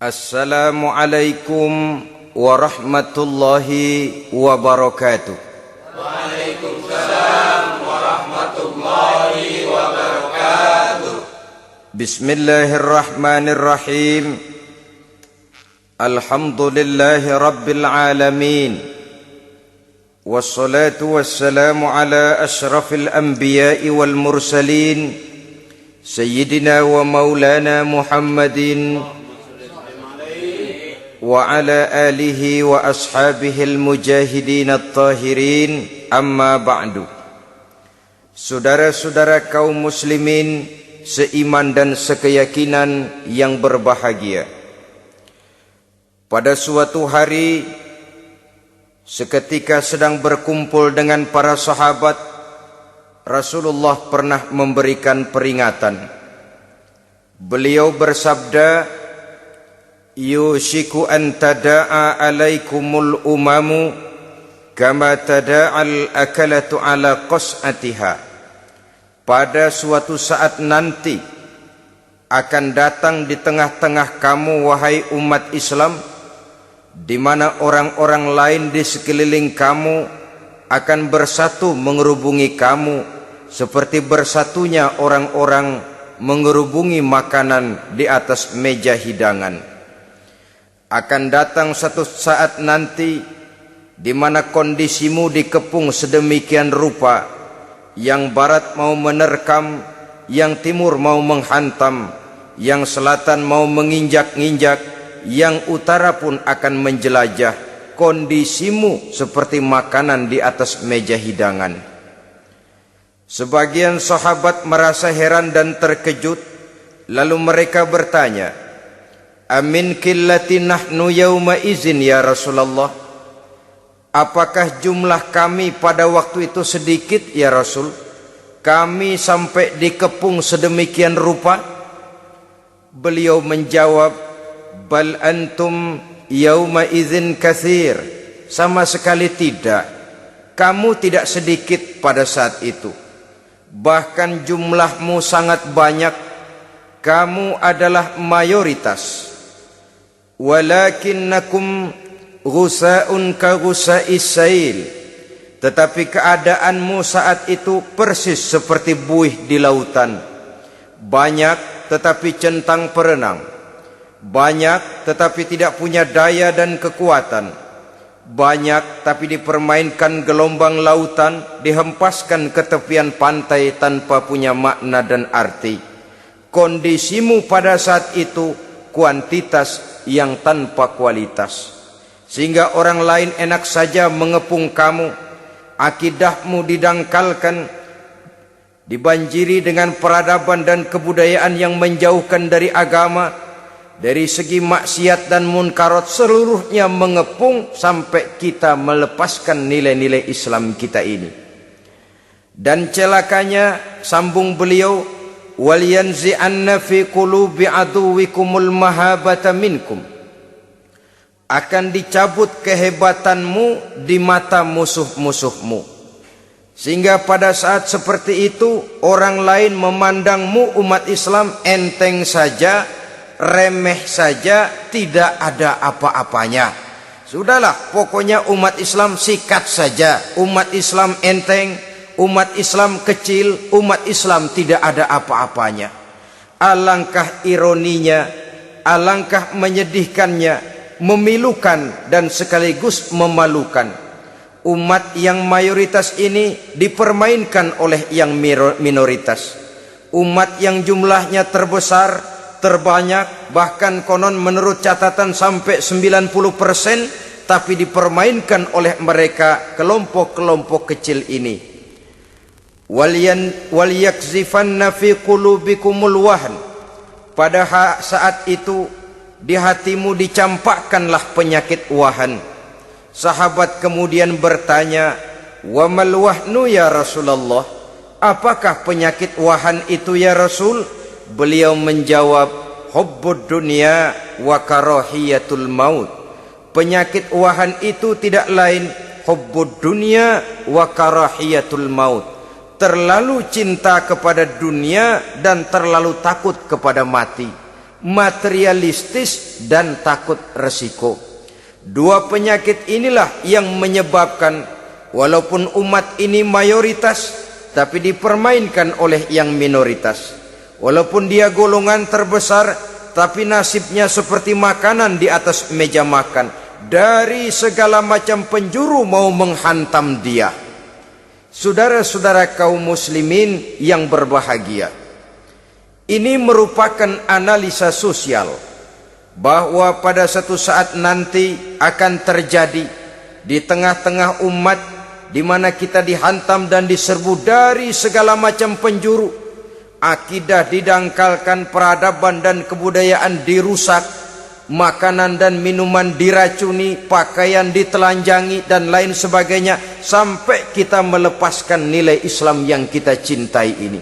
Assalamualaikum warahmatullahi wabarakatuh. Waalaikumsalam warahmatullahi wabarakatuh. Bismillahirrahmanirrahim. Alhamdulillahi rabbil alamin. Wassalatu wassalamu ala ashrafil anbiya'i wal mursalin, Sayyidina wa maulana Muhammadin wa ala alihi wa ashabihil mujahidin at-tahirin, amma ba'du. Saudara-saudara kaum muslimin seiman dan sekeyakinan yang berbahagia, pada suatu hari seketika sedang berkumpul dengan para sahabat, Rasulullah pernah memberikan peringatan. Beliau bersabda, yushiku an tada'a alaikumul umamu kama tada'al akalatu ala qas'atiha. Pada suatu saat nanti akan datang di tengah-tengah kamu, wahai umat Islam, di mana orang-orang lain di sekeliling kamu akan bersatu mengerubungi kamu seperti bersatunya orang-orang mengerubungi makanan di atas meja hidangan. Akan datang satu saat nanti di mana kondisimu dikepung sedemikian rupa, yang barat mau menerkam, yang timur mau menghantam, yang selatan mau menginjak-injak, yang utara pun akan menjelajah. Kondisimu seperti makanan di atas meja hidangan. Sebagian sahabat merasa heran dan terkejut, lalu mereka bertanya, amin qillati nahnu yauma izin ya Rasulullah? Apakah jumlah kami pada waktu itu sedikit ya Rasul? Kami sampai dikepung sedemikian rupa? Beliau menjawab, bal antum yauma izin katsir. Sama sekali tidak. Kamu tidak sedikit pada saat itu. Bahkan jumlahmu sangat banyak. Kamu adalah mayoritas. Walakinnakum ghusa'un ka ghusa'is sail. Tetapi keadaanmu saat itu persis seperti buih di lautan. Banyak tetapi centang perenang. Banyak tetapi tidak punya daya dan kekuatan. Banyak tapi dipermainkan gelombang lautan, dihempaskan ke tepian pantai tanpa punya makna dan arti. Kondisimu pada saat itu kuantitas yang tanpa kualitas, sehingga orang lain enak saja mengepung kamu. Akidahmu didangkalkan, dibanjiri dengan peradaban dan kebudayaan yang menjauhkan dari agama. Dari segi maksiat dan munkarat seluruhnya mengepung sampai kita melepaskan nilai-nilai Islam kita ini. Dan celakanya, sambung beliau, wal yanzi'anna fi qulubi aduwikumul mahabata minkum. Akan dicabut kehebatanmu di mata musuh-musuhmu, sehingga pada saat seperti itu orang lain memandangmu umat Islam enteng saja, remeh saja, tidak ada apa-apanya. Sudahlah, pokoknya umat Islam sikat saja. Umat Islam enteng, umat Islam kecil, umat Islam tidak ada apa-apanya. Alangkah ironinya, alangkah menyedihkannya, memilukan dan sekaligus memalukan. Umat yang mayoritas ini dipermainkan oleh yang minoritas. Umat yang jumlahnya terbesar, terbanyak, bahkan konon menurut catatan sampai 90%, tapi dipermainkan oleh mereka kelompok-kelompok kecil ini. Wal yakzifanna fi qulubikumul wahn. Pada saat itu di hatimu dicampakkanlah penyakit wahan. Sahabat kemudian bertanya, wa mal wahnu ya Rasulullah? Apakah penyakit wahan itu ya Rasul? Beliau menjawab, hubbud dunya wa karahiyatul maut. Penyakit wahan itu tidak lain hubbud dunya wa karahiyatul maut. Terlalu cinta kepada dunia dan terlalu takut kepada mati. materialistis dan takut resiko. Dua penyakit inilah yang menyebabkan walaupun umat ini mayoritas, tapi dipermainkan oleh yang minoritas. Walaupun dia golongan terbesar, tapi nasibnya seperti makanan di atas meja makan. Dari segala macam penjuru mau menghantam dia. Saudara-saudara kaum muslimin yang berbahagia, ini merupakan analisa sosial bahwa pada satu saat nanti akan terjadi di tengah-tengah umat di mana kita dihantam dan diserbu dari segala macam penjuru. Akidah didangkalkan, peradaban dan kebudayaan dirusak, makanan dan minuman diracuni, pakaian ditelanjangi dan lain sebagainya, sampai kita melepaskan nilai Islam yang kita cintai ini.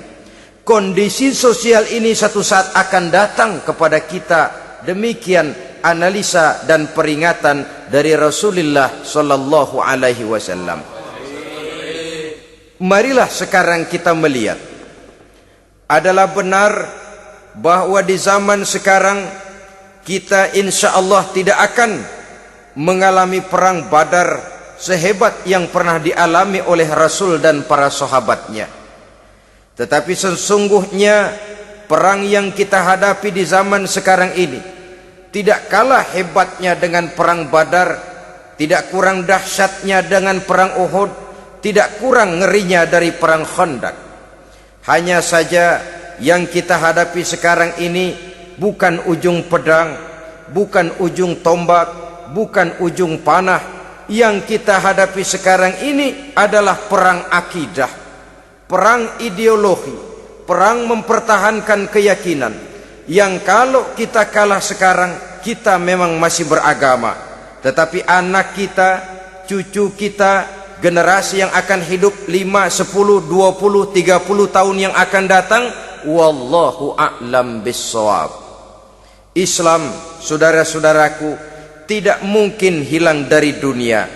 Kondisi sosial ini satu saat akan datang kepada kita. Demikian analisa dan peringatan dari Rasulullah sallallahu alaihi wasallam. Marilah sekarang kita melihat, adalah benar bahwa di zaman sekarang kita insya Allah tidak akan mengalami perang Badar sehebat yang pernah dialami oleh Rasul dan para sahabatnya. Tetapi sesungguhnya perang yang kita hadapi di zaman sekarang ini tidak kalah hebatnya dengan perang Badar, tidak kurang dahsyatnya dengan perang Uhud, tidak kurang ngerinya dari perang Khandaq. Hanya saja yang kita hadapi sekarang ini bukan ujung pedang, bukan ujung tombak, bukan ujung panah. Yang kita hadapi sekarang ini adalah perang akidah, perang ideologi, perang mempertahankan keyakinan. Yang kalau kita kalah sekarang, kita memang masih beragama, tetapi anak kita, cucu kita, generasi yang akan hidup 5, 10, 20, 30 tahun yang akan datang, wallahu a'lam bissawab. Islam, saudara-saudaraku, tidak mungkin hilang dari dunia.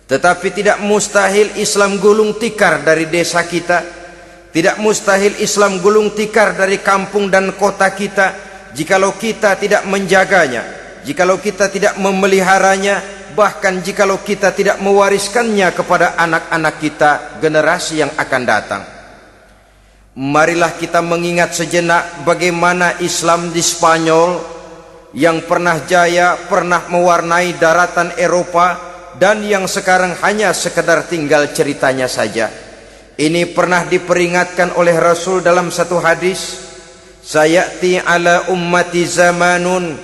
Tetapi tidak mustahil Islam gulung tikar dari desa kita. Tidak mustahil Islam gulung tikar dari kampung dan kota kita, jikalau kita tidak menjaganya, jikalau kita tidak memeliharanya, bahkan jikalau kita tidak mewariskannya kepada anak-anak kita, generasi yang akan datang. Marilah kita mengingat sejenak bagaimana Islam di Spanyol yang pernah jaya, pernah mewarnai daratan Eropa, dan yang sekarang hanya sekedar tinggal ceritanya saja. Ini pernah diperingatkan oleh Rasul dalam satu hadis, sayati ala ummati zamanun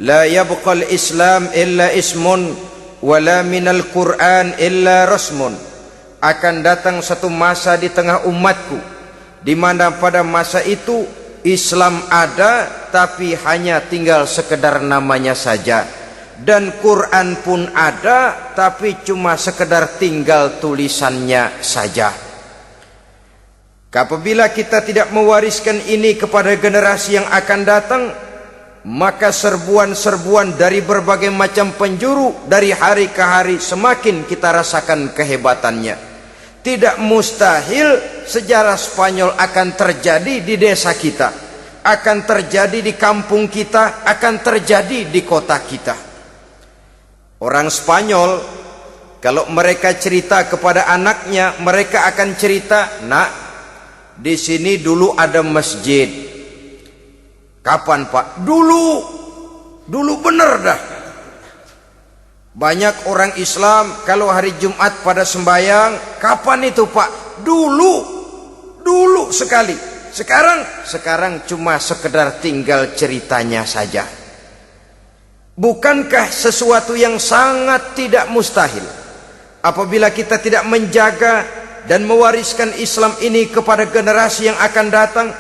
la yabqal Islam illa ismun wala minal Qur'an illa rasmun. Akan datang satu masa di tengah umatku di mana pada masa itu Islam ada tapi hanya tinggal sekedar namanya saja, dan Quran pun ada tapi cuma sekedar tinggal tulisannya saja. Apabila kita tidak mewariskan ini kepada generasi yang akan datang, maka serbuan-serbuan dari berbagai macam penjuru dari hari ke hari semakin kita rasakan kehebatannya. Tidak mustahil sejarah Spanyol akan terjadi di desa kita, akan terjadi di kampung kita, akan terjadi di kota kita. Orang Spanyol kalau mereka cerita kepada anaknya, mereka akan cerita, "Nak, di sini dulu ada masjid." Kapan, Pak? Dulu bener dah. Banyak orang Islam kalau hari Jumat pada sembahyang, kapan itu, Pak? Dulu sekali. Sekarang cuma sekedar tinggal ceritanya saja. Bukankah sesuatu yang sangat tidak mustahil apabila kita tidak menjaga dan mewariskan Islam ini kepada generasi yang akan datang?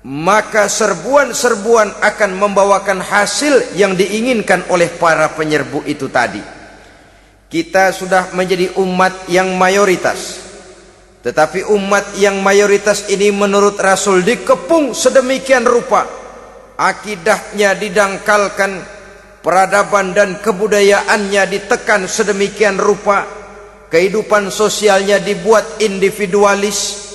Maka serbuan-serbuan akan membawakan hasil yang diinginkan oleh para penyerbu itu tadi. Kita sudah menjadi umat yang mayoritas, tetapi umat yang mayoritas ini menurut Rasul dikepung sedemikian rupa, akidahnya didangkalkan, peradaban dan kebudayaannya ditekan sedemikian rupa, kehidupan sosialnya dibuat individualis,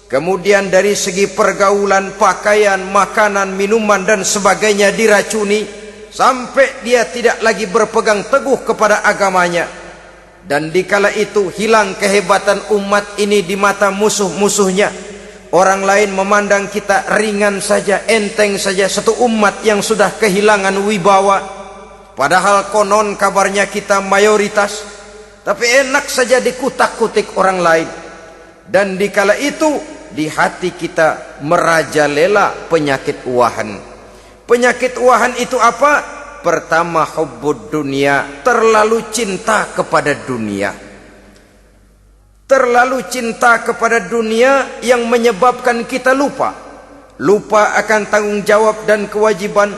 kemudian dari segi pergaulan, pakaian, makanan, minuman dan sebagainya diracuni, sampai dia tidak lagi berpegang teguh kepada agamanya. Dan dikala itu hilang kehebatan umat ini di mata musuh-musuhnya. Orang lain memandang kita ringan saja, enteng saja, satu umat yang sudah kehilangan wibawa. Padahal konon kabarnya kita mayoritas, tapi enak saja dikutak-kutik orang lain. Dan dikala itu di hati kita merajalela penyakit wahan. Penyakit wahan itu apa? Pertama, hubbud dunia, terlalu cinta kepada dunia. Terlalu cinta kepada dunia yang menyebabkan kita lupa akan tanggung jawab dan kewajiban,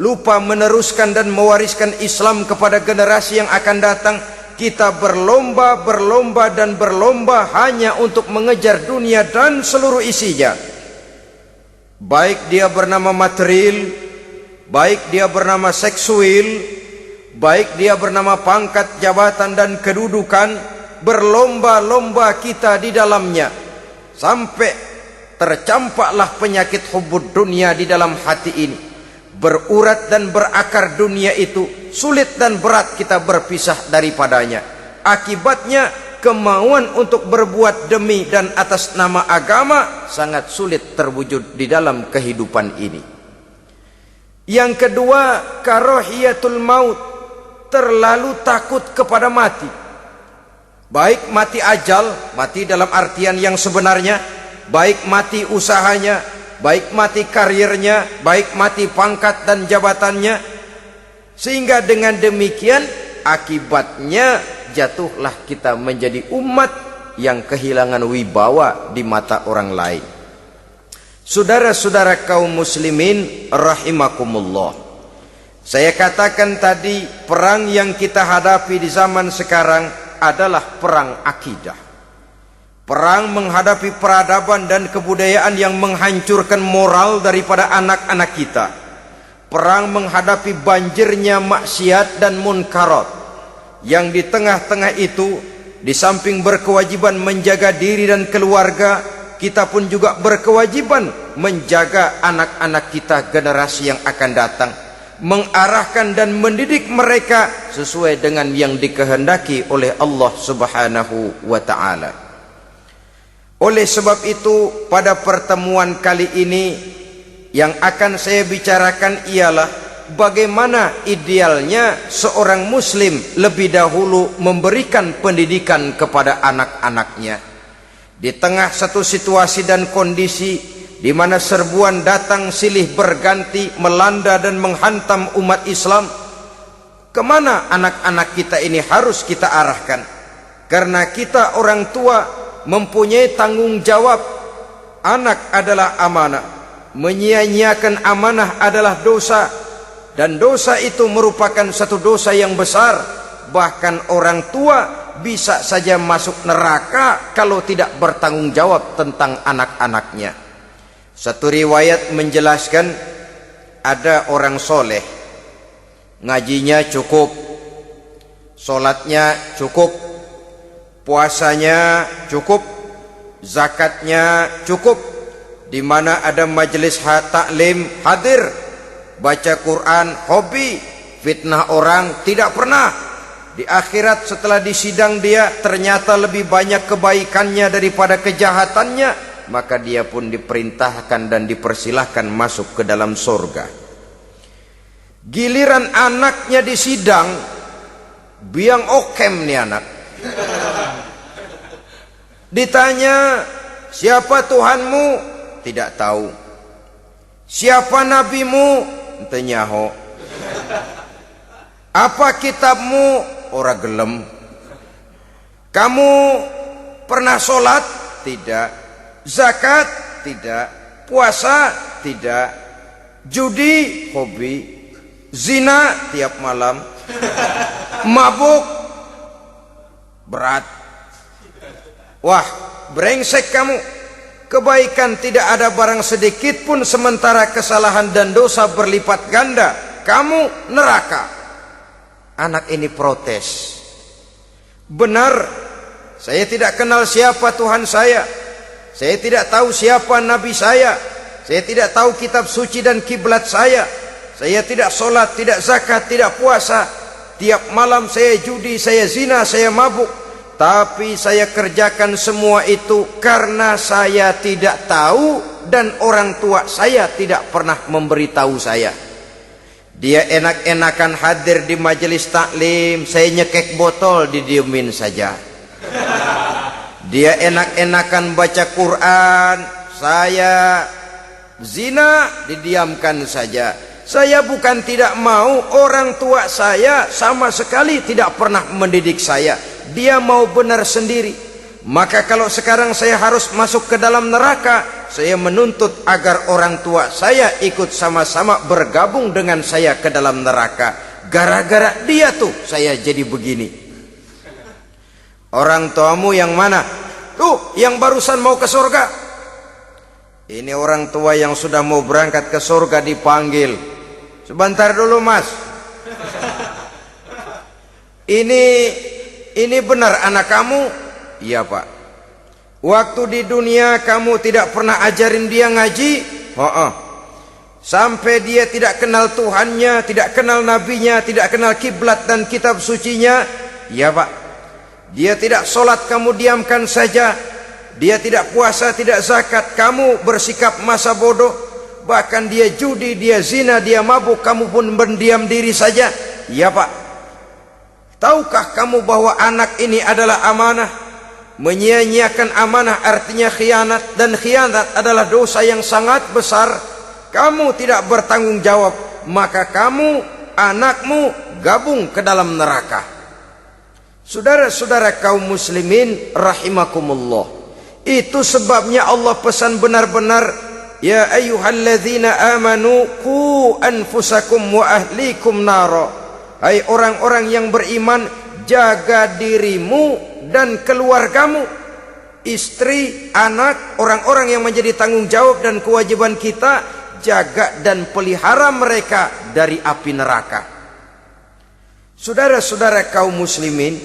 lupa meneruskan dan mewariskan Islam kepada generasi yang akan datang. Kita berlomba hanya untuk mengejar dunia dan seluruh isinya. Baik dia bernama material, baik dia bernama seksual, baik dia bernama pangkat, jabatan dan kedudukan, berlomba-lomba kita di dalamnya. Sampai tercampaklah penyakit hubbud dunia di dalam hati ini. Berurat dan berakar dunia itu, sulit dan berat kita berpisah daripadanya. Akibatnya kemauan untuk berbuat demi dan atas nama agama sangat sulit terwujud di dalam kehidupan ini. Yang kedua, karahiyatul maut, terlalu takut kepada mati. Baik mati ajal, mati dalam artian yang sebenarnya, baik mati usahanya, baik mati karirnya, baik mati pangkat dan jabatannya. Sehingga dengan demikian akibatnya jatuhlah kita menjadi umat yang kehilangan wibawa di mata orang lain. Saudara-saudara kaum muslimin rahimakumullah, saya katakan tadi, perang yang kita hadapi di zaman sekarang adalah perang akidah. Perang menghadapi peradaban dan kebudayaan yang menghancurkan moral daripada anak-anak kita. Perang menghadapi banjirnya maksiat dan munkarat, yang di tengah-tengah itu, di samping berkewajiban menjaga diri dan keluarga, kita pun juga berkewajiban menjaga anak-anak kita, generasi yang akan datang, mengarahkan dan mendidik mereka sesuai dengan yang dikehendaki oleh Allah Subhanahu wa ta'ala. Oleh sebab itu, pada pertemuan kali ini yang akan saya bicarakan ialah bagaimana idealnya seorang muslim lebih dahulu memberikan pendidikan kepada anak-anaknya. Di tengah satu situasi dan kondisi di mana serbuan datang silih berganti melanda dan menghantam umat Islam, kemana anak-anak kita ini harus kita arahkan? Karena kita orang tua mempunyai tanggung jawab. Anak adalah amanah, menyia-nyiakan amanah adalah dosa, dan dosa itu merupakan satu dosa yang besar. Bahkan orang tua bisa saja masuk neraka kalau tidak bertanggung jawab tentang anak-anaknya. Satu riwayat menjelaskan, ada orang soleh, ngajinya cukup, solatnya cukup, puasanya cukup, zakatnya cukup, di mana ada majelis taklim hadir, baca Quran hobi, fitnah orang tidak pernah. Di akhirat setelah disidang dia ternyata lebih banyak kebaikannya daripada kejahatannya, maka dia pun diperintahkan dan dipersilahkan masuk ke dalam surga. Giliran anaknya disidang, biang okem nih anak. Ditanya, siapa Tuhanmu? Tidak tahu. Siapa nabimu? Ente nyaho. Apa kitabmu? Ora gelem. Kamu pernah sholat? Tidak. Zakat? Tidak. Puasa? Tidak. Judi? Hobi. Zina? Tiap malam. Mabuk? Berat. Wah, brengsek kamu. Kebaikan tidak ada barang sedikit pun, sementara kesalahan dan dosa berlipat ganda. Kamu neraka. Anak ini protes. Benar, saya tidak kenal siapa Tuhan saya. Saya tidak tahu siapa nabi saya. Saya tidak tahu kitab suci dan kiblat saya. Saya tidak sholat, tidak zakat, tidak puasa. Tiap malam saya judi, saya zina, saya mabuk. Tapi saya kerjakan semua itu karena saya tidak tahu dan orang tua saya tidak pernah memberitahu saya. Dia enak-enakan hadir di majelis taklim, saya nyekek botol, didiemin saja. Dia enak-enakan baca Quran, saya zina, didiamkan saja. Saya bukan tidak mau, orang tua saya sama sekali tidak pernah mendidik saya. Dia mau benar sendiri. Maka kalau sekarang saya harus masuk ke dalam neraka, saya menuntut agar orang tua saya ikut sama-sama bergabung dengan saya ke dalam neraka. Gara-gara dia tuh saya jadi begini. Orang tuamu yang mana? Tuh, yang barusan mau ke surga. Ini orang tua yang sudah mau berangkat ke surga dipanggil. Sebentar dulu, Mas. Ini benar anak kamu? Iya, Pak. Waktu di dunia kamu tidak pernah ajarin dia ngaji? Sampai dia tidak kenal Tuhannya, tidak kenal nabinya, tidak kenal kiblat dan kitab sucinya? Iya, Pak. Dia tidak sholat, kamu diamkan saja. Dia tidak puasa, tidak zakat, kamu bersikap masa bodoh. Bahkan dia judi, dia zina, dia mabuk, kamu pun berdiam diri saja. Iya, Pak. Tahukah kamu bahwa anak ini adalah amanah? Menyia-nyiakan amanah artinya khianat, dan khianat adalah dosa yang sangat besar. Kamu tidak bertanggung jawab, maka kamu, anakmu gabung ke dalam neraka. Saudara-saudara kaum muslimin rahimakumullah, itu sebabnya Allah pesan benar-benar, ya ayyuhalladzina amanu qu anfusakum wa ahlikum nara. Hai orang-orang yang beriman, jaga dirimu dan keluargamu, istri, anak, orang-orang yang menjadi tanggung jawab dan kewajiban kita, jaga dan pelihara mereka dari api neraka. Saudara-saudara kaum muslimin,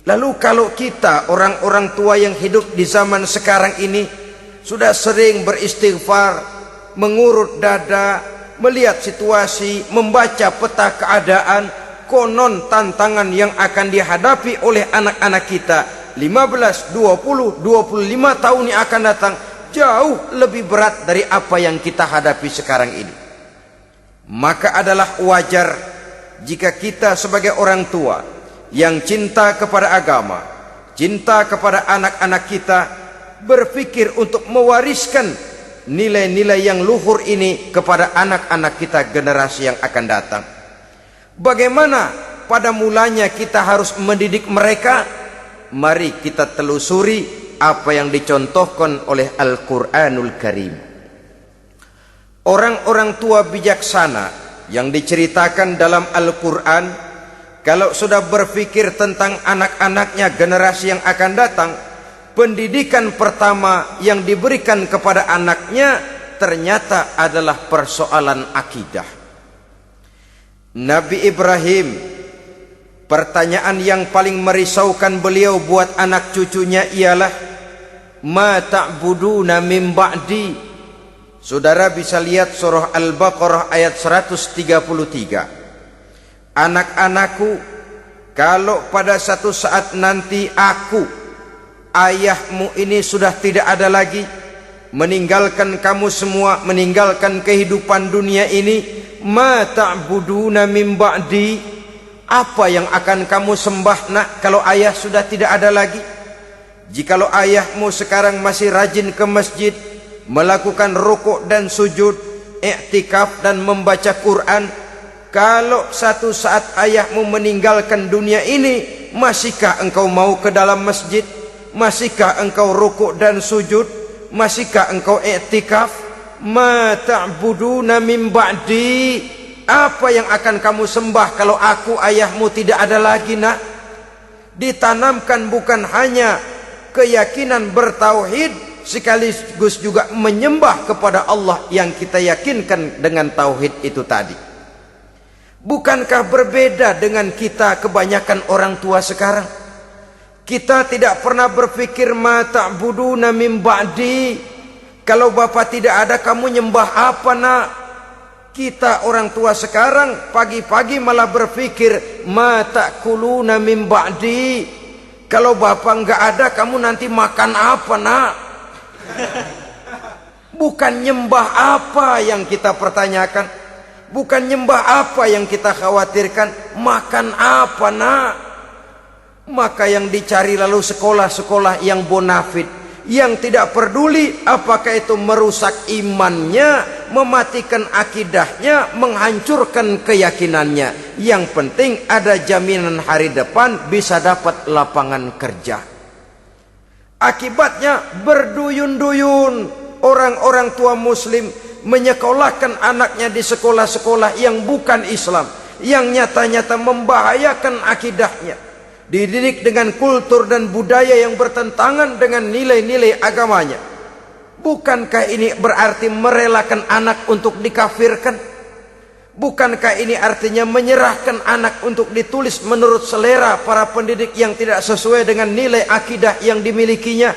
lalu kalau kita orang-orang tua yang hidup di zaman sekarang ini sudah sering beristighfar, mengurut dada, melihat situasi, membaca peta keadaan, konon tantangan yang akan dihadapi oleh anak-anak kita 15, 20, 25 tahun yang akan datang jauh lebih berat dari apa yang kita hadapi sekarang ini. Maka adalah wajar jika kita sebagai orang tua yang cinta kepada agama, cinta kepada anak-anak kita, berpikir untuk mewariskan nilai-nilai yang luhur ini kepada anak-anak kita generasi yang akan datang. Bagaimana pada mulanya kita harus mendidik mereka? Mari kita telusuri apa yang dicontohkan oleh Al-Quranul Karim. Orang-orang tua bijaksana yang diceritakan dalam Al-Quran, kalau sudah berpikir tentang anak-anaknya generasi yang akan datang, pendidikan pertama yang diberikan kepada anaknya ternyata adalah persoalan akidah. Nabi Ibrahim, pertanyaan yang paling merisaukan beliau buat anak cucunya ialah, ma ta'buduna min ba'di. Saudara bisa lihat surah Al-Baqarah ayat 133. Anak-anakku, kalau pada satu saat nanti aku, ayahmu ini sudah tidak ada lagi, meninggalkan kamu semua, meninggalkan kehidupan dunia ini, ma ta'buduna min ba'di, apa yang akan kamu sembah nak kalau ayah sudah tidak ada lagi? Jikalau ayahmu sekarang masih rajin ke masjid, melakukan rukuk dan sujud, i'tikaf dan membaca Quran, kalau satu saat ayahmu meninggalkan dunia ini, masihkah engkau mau ke dalam masjid? Masihkah engkau rukuk dan sujud? Masihkah engkau i'tikaf? Ma ta'buduna min ba'di, apa yang akan kamu sembah kalau aku ayahmu tidak ada lagi nak? Ditanamkan bukan hanya keyakinan bertauhid, sekaligus juga menyembah kepada Allah yang kita yakinkan dengan tauhid itu tadi. Bukankah berbeda dengan kita kebanyakan orang tua sekarang? Kita tidak pernah berpikir ma ta'buduna min ba'di. Kalau bapak tidak ada, kamu nyembah apa nak? Kita orang tua sekarang pagi-pagi malah berpikir ma ta'kuluna min ba'di. Kalau bapak enggak ada, kamu nanti makan apa nak? Bukan nyembah apa yang kita pertanyakan, bukan nyembah apa yang kita khawatirkan, makan apa nak? Maka yang dicari lalu sekolah-sekolah yang bonafit, yang tidak peduli apakah itu merusak imannya, mematikan akidahnya, menghancurkan keyakinannya. Yang penting ada jaminan hari depan bisa dapat lapangan kerja. Akibatnya berduyun-duyun orang-orang tua muslim menyekolahkan anaknya di sekolah-sekolah yang bukan Islam, yang nyata-nyata membahayakan akidahnya. Dididik dengan kultur dan budaya yang bertentangan dengan nilai-nilai agamanya. Bukankah ini berarti merelakan anak untuk dikafirkan? Bukankah ini artinya menyerahkan anak untuk ditulis menurut selera para pendidik yang tidak sesuai dengan nilai akidah yang dimilikinya?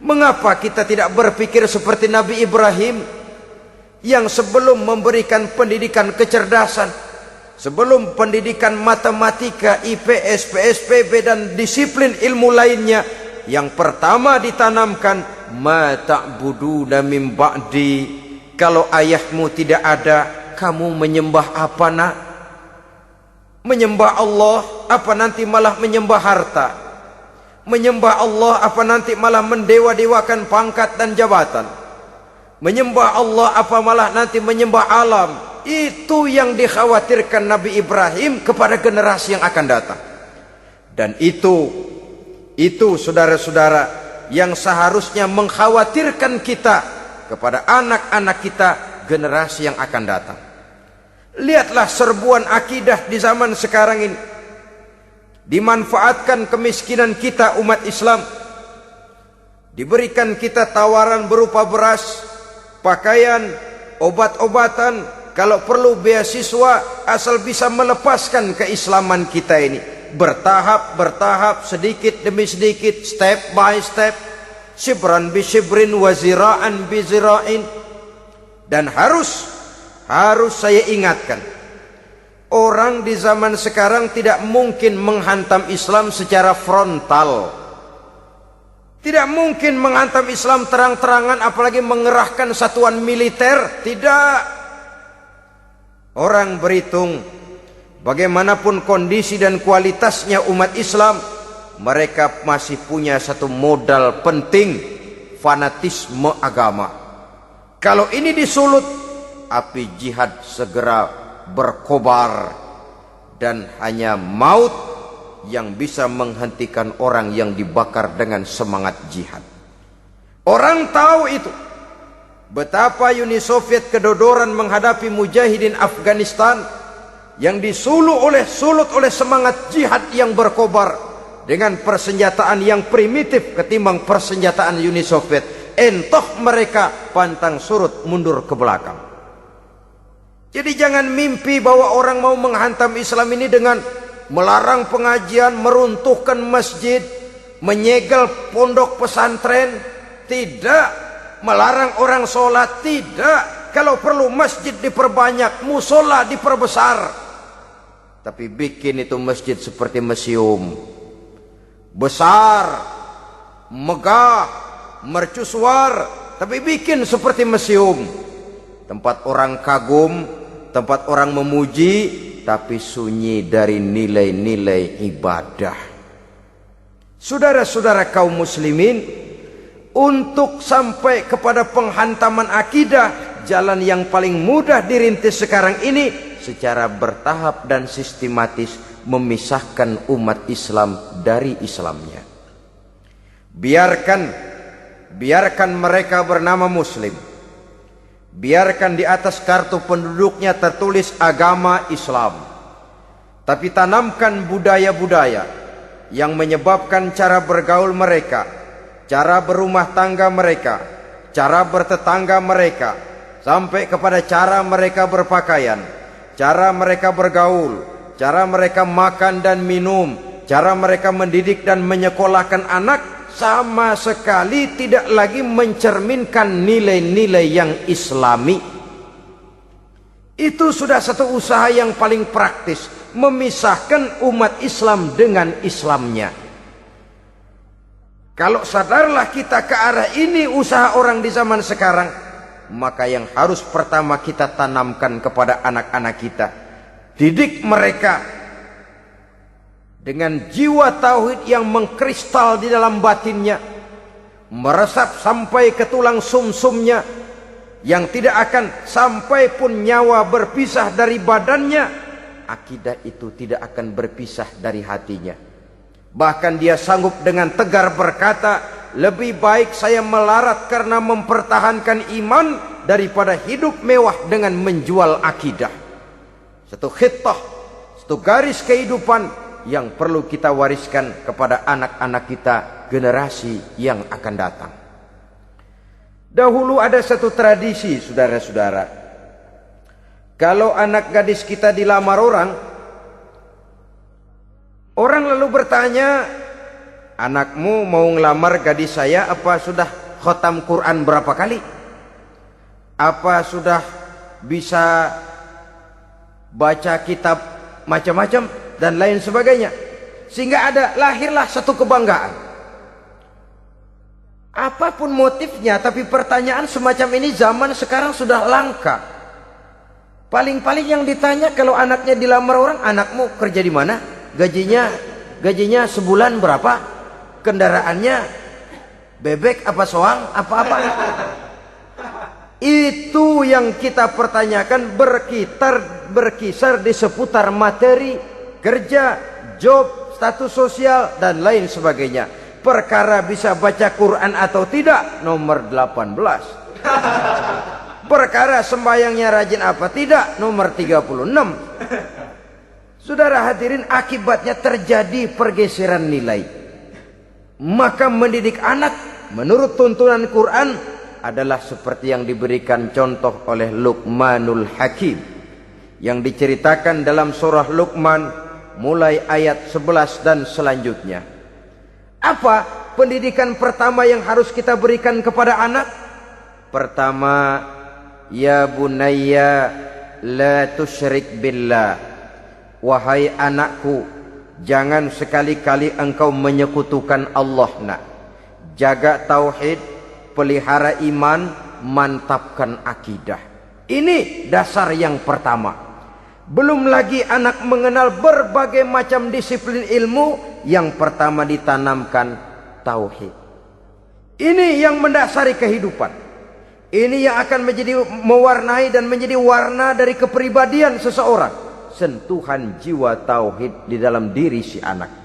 Mengapa kita tidak berpikir seperti Nabi Ibrahim yang sebelum memberikan pendidikan kecerdasan, sebelum pendidikan matematika, IPS, PSPB dan disiplin ilmu lainnya, yang pertama ditanamkan ma ta'buduna min ba'di. Kalau ayahmu tidak ada, kamu menyembah apa nak? Menyembah Allah apa nanti malah menyembah harta? Menyembah Allah apa nanti malah mendewa-dewakan pangkat dan jabatan? Menyembah Allah apa malah nanti menyembah alam? Itu yang dikhawatirkan Nabi Ibrahim kepada generasi yang akan datang. Dan itu saudara-saudara yang seharusnya mengkhawatirkan kita kepada anak-anak kita, generasi yang akan datang. Lihatlah serbuan akidah di zaman sekarang ini. Dimanfaatkan kemiskinan kita umat Islam. Diberikan kita tawaran berupa beras, pakaian, obat-obatan, kalau perlu beasiswa, asal bisa melepaskan keislaman kita ini. Bertahap, sedikit demi sedikit, step by step, shibran bi shibrin wa zira'an bi zira'in. Dan harus saya ingatkan, orang di zaman sekarang tidak mungkin menghantam Islam secara frontal. Tidak mungkin menghantam Islam terang-terangan, apalagi mengerahkan satuan militer. Tidak. Orang berhitung bagaimanapun kondisi dan kualitasnya umat Islam, mereka masih punya satu modal penting, fanatisme agama. Kalau ini disulut, api jihad segera berkobar, dan hanya maut yang bisa menghentikan orang yang dibakar dengan semangat jihad. Orang tahu itu. Betapa Uni Soviet kedodoran menghadapi mujahidin Afghanistan yang disulut oleh semangat jihad yang berkobar dengan persenjataan yang primitif ketimbang persenjataan Uni Soviet. Entah mereka pantang surut mundur ke belakang. Jadi jangan mimpi bahwa orang mau menghantam Islam ini dengan melarang pengajian, meruntuhkan masjid, menyegel pondok pesantren. Tidak. Melarang orang sholat. Tidak. Kalau perlu masjid diperbanyak, musola diperbesar. Tapi bikin itu masjid seperti museum. Besar, megah, mercusuar, tapi bikin seperti museum. Tempat orang kagum, tempat orang memuji, tapi sunyi dari nilai-nilai ibadah. Saudara-saudara kaum muslimin, untuk sampai kepada penghantaman akidah, jalan yang paling mudah dirintis sekarang ini secara bertahap dan sistematis, memisahkan umat Islam dari Islamnya. Biarkan mereka bernama Muslim. Biarkan di atas kartu penduduknya tertulis agama Islam. Tapi tanamkan budaya-budaya yang menyebabkan cara bergaul mereka, cara berumah tangga mereka, cara bertetangga mereka, sampai kepada cara mereka berpakaian, cara mereka bergaul, cara mereka makan dan minum, cara mereka mendidik dan menyekolahkan anak sama sekali tidak lagi mencerminkan nilai-nilai yang islami. Itu sudah satu usaha yang paling praktis, memisahkan umat Islam dengan Islamnya. Kalau sadarlah kita ke arah ini usaha orang di zaman sekarang, maka yang harus pertama kita tanamkan kepada anak-anak kita, didik mereka dengan jiwa tauhid yang mengkristal di dalam batinnya, meresap sampai ke tulang sumsumnya, yang tidak akan sampai pun nyawa berpisah dari badannya, akidah itu tidak akan berpisah dari hatinya. Bahkan dia sanggup dengan tegar berkata, lebih baik saya melarat karena mempertahankan iman daripada hidup mewah dengan menjual akidah. Satu khittah, satu garis kehidupan yang perlu kita wariskan kepada anak-anak kita, generasi yang akan datang. Dahulu ada satu tradisi, saudara-saudara. Kalau anak gadis kita dilamar orang, orang lalu bertanya, anakmu mau ngelamar gadis saya, apa sudah khatam Quran berapa kali? Apa sudah bisa baca kitab macam-macam dan lain sebagainya? Sehingga lahirlah satu kebanggaan. Apapun motifnya, tapi pertanyaan semacam ini zaman sekarang sudah langka. Paling-paling yang ditanya kalau anaknya dilamar orang, anakmu kerja di mana? Gajinya sebulan berapa? Kendaraannya bebek apa soang? Apa-apa? Itu yang kita pertanyakan, berkisar di seputar materi, kerja, job, status sosial, dan lain sebagainya. Perkara bisa baca Quran atau tidak, nomor 18. Perkara sembahyangnya rajin apa tidak, nomor 36. Saudara hadirin, akibatnya terjadi pergeseran nilai. Maka mendidik anak menurut tuntunan Quran adalah seperti yang diberikan contoh oleh Luqmanul Hakim, yang diceritakan dalam surah Luqman mulai ayat 11 dan selanjutnya. Apa pendidikan pertama yang harus kita berikan kepada anak? Pertama, ya bunayya la tusyrik billah. Wahai anakku, jangan sekali-kali engkau menyekutukan Allah nak. Jaga tauhid, pelihara iman, mantapkan akidah. Ini dasar yang pertama. Belum lagi anak mengenal berbagai macam disiplin ilmu, yang pertama ditanamkan tauhid. Ini yang mendasari kehidupan. Ini yang akan mewarnai dan menjadi warna dari kepribadian seseorang. Sentuhan jiwa tauhid di dalam diri si anak.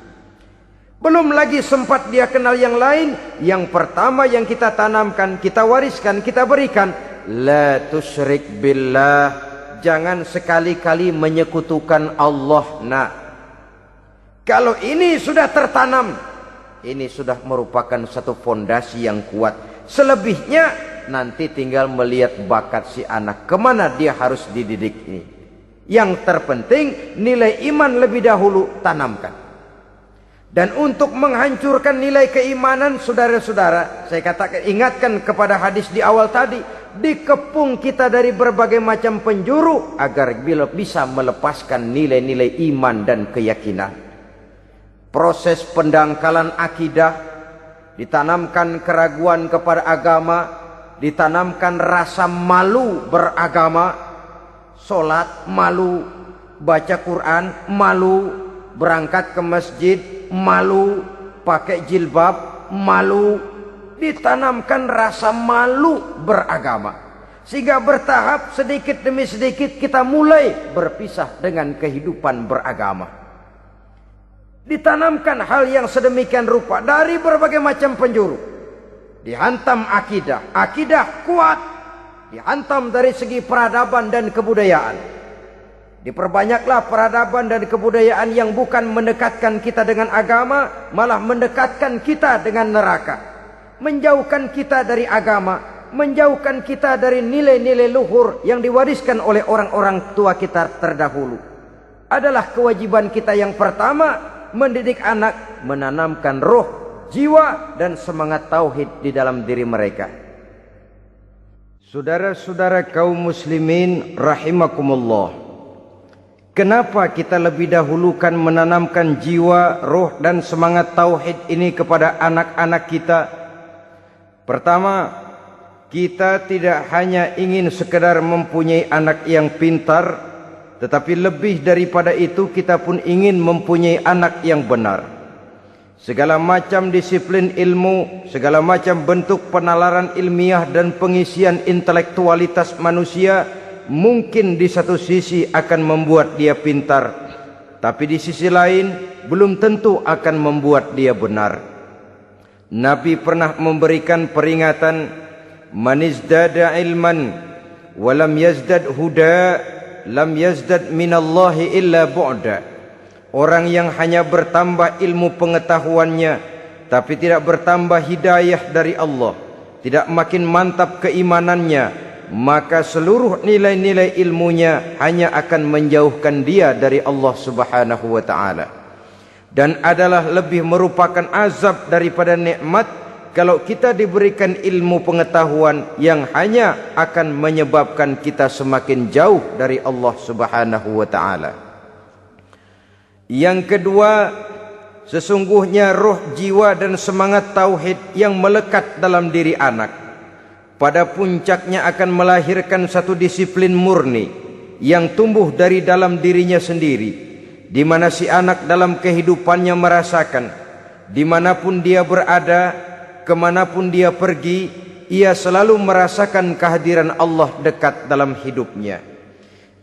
Belum lagi sempat dia kenal yang lain. Yang pertama yang kita tanamkan, kita wariskan, kita berikan, la tusyrik billah. Jangan sekali-kali menyekutukan Allah nak. Kalau ini sudah tertanam, ini sudah merupakan satu fondasi yang kuat. Selebihnya nanti tinggal melihat bakat si anak, kemana dia harus dididik ini. Yang terpenting nilai iman lebih dahulu tanamkan. Dan untuk menghancurkan nilai keimanan, saudara-saudara, saya katakan, ingatkan kepada hadis di awal tadi, dikepung kita dari berbagai macam penjuru agar bisa melepaskan nilai-nilai iman dan keyakinan. Proses pendangkalan akidah, ditanamkan keraguan kepada agama, ditanamkan rasa malu beragama, sholat malu, baca Quran malu, berangkat ke masjid malu, pakai jilbab malu. Ditanamkan rasa malu beragama, sehingga bertahap sedikit demi sedikit kita mulai berpisah dengan kehidupan beragama. Ditanamkan hal yang sedemikian rupa dari berbagai macam penjuru. Dihantam akidah, akidah kuat, dihantam dari segi peradaban dan kebudayaan. Diperbanyaklah peradaban dan kebudayaan yang bukan mendekatkan kita dengan agama, malah mendekatkan kita dengan neraka. Menjauhkan kita dari agama, menjauhkan kita dari nilai-nilai luhur yang diwariskan oleh orang-orang tua kita terdahulu. Adalah kewajiban kita yang pertama mendidik anak, menanamkan roh, jiwa dan semangat tauhid di dalam diri mereka. Saudara-saudara kaum muslimin rahimakumullah, kenapa kita lebih dahulukan menanamkan jiwa, roh dan semangat tauhid ini kepada anak-anak kita? Pertama, kita tidak hanya ingin sekedar mempunyai anak yang pintar, tetapi lebih daripada itu kita pun ingin mempunyai anak yang benar. Segala macam disiplin ilmu, segala macam bentuk penalaran ilmiah dan pengisian intelektualitas manusia mungkin di satu sisi akan membuat dia pintar, tapi di sisi lain belum tentu akan membuat dia benar. Nabi pernah memberikan peringatan, man izdada ilman walam yazdad huda lam yazdad minallahi illa bu'da. Orang yang hanya bertambah ilmu pengetahuannya tapi tidak bertambah hidayah dari Allah, tidak makin mantap keimanannya, maka seluruh nilai-nilai ilmunya hanya akan menjauhkan dia dari Allah Subhanahu wa taala. Dan adalah lebih merupakan azab daripada nikmat kalau kita diberikan ilmu pengetahuan yang hanya akan menyebabkan kita semakin jauh dari Allah Subhanahu wa taala. Yang kedua, sesungguhnya roh, jiwa dan semangat tauhid yang melekat dalam diri anak pada puncaknya akan melahirkan satu disiplin murni yang tumbuh dari dalam dirinya sendiri, di mana si anak dalam kehidupannya merasakan dimanapun dia berada, kemanapun dia pergi, ia selalu merasakan kehadiran Allah dekat dalam hidupnya.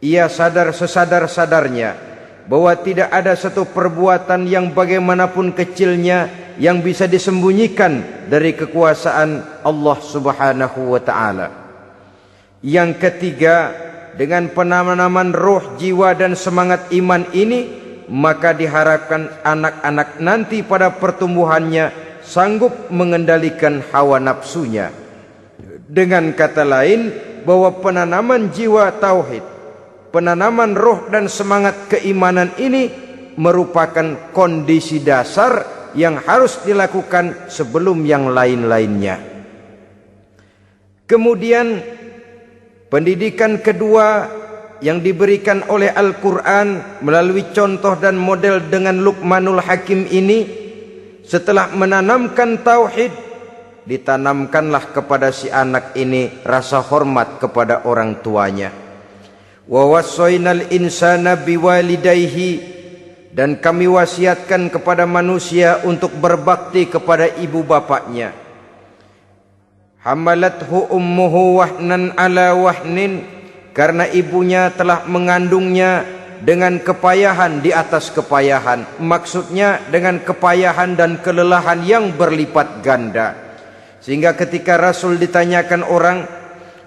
Ia sadar sesadar-sadarnya bahwa tidak ada satu perbuatan yang bagaimanapun kecilnya yang bisa disembunyikan dari kekuasaan Allah Subhanahu wa taala. Yang ketiga, dengan penanaman roh, jiwa dan semangat iman ini, maka diharapkan anak-anak nanti pada pertumbuhannya sanggup mengendalikan hawa nafsunya. Dengan kata lain, bahwa penanaman jiwa tauhid, penanaman roh dan semangat keimanan ini merupakan kondisi dasar yang harus dilakukan sebelum yang lain-lainnya. Kemudian pendidikan kedua yang diberikan oleh Al-Quran melalui contoh dan model dengan Luqmanul Hakim ini, setelah menanamkan tauhid, ditanamkanlah kepada si anak ini rasa hormat kepada orang tuanya. Wa wassaynal insana biwalidayhi, dan kami wasiatkan kepada manusia untuk berbakti kepada ibu bapaknya. Hamalathu ummuhu wahnan ala wahnin, karena ibunya telah mengandungnya dengan kepayahan di atas kepayahan. Maksudnya dengan kepayahan dan kelelahan yang berlipat ganda. Sehingga ketika Rasul ditanyakan orang,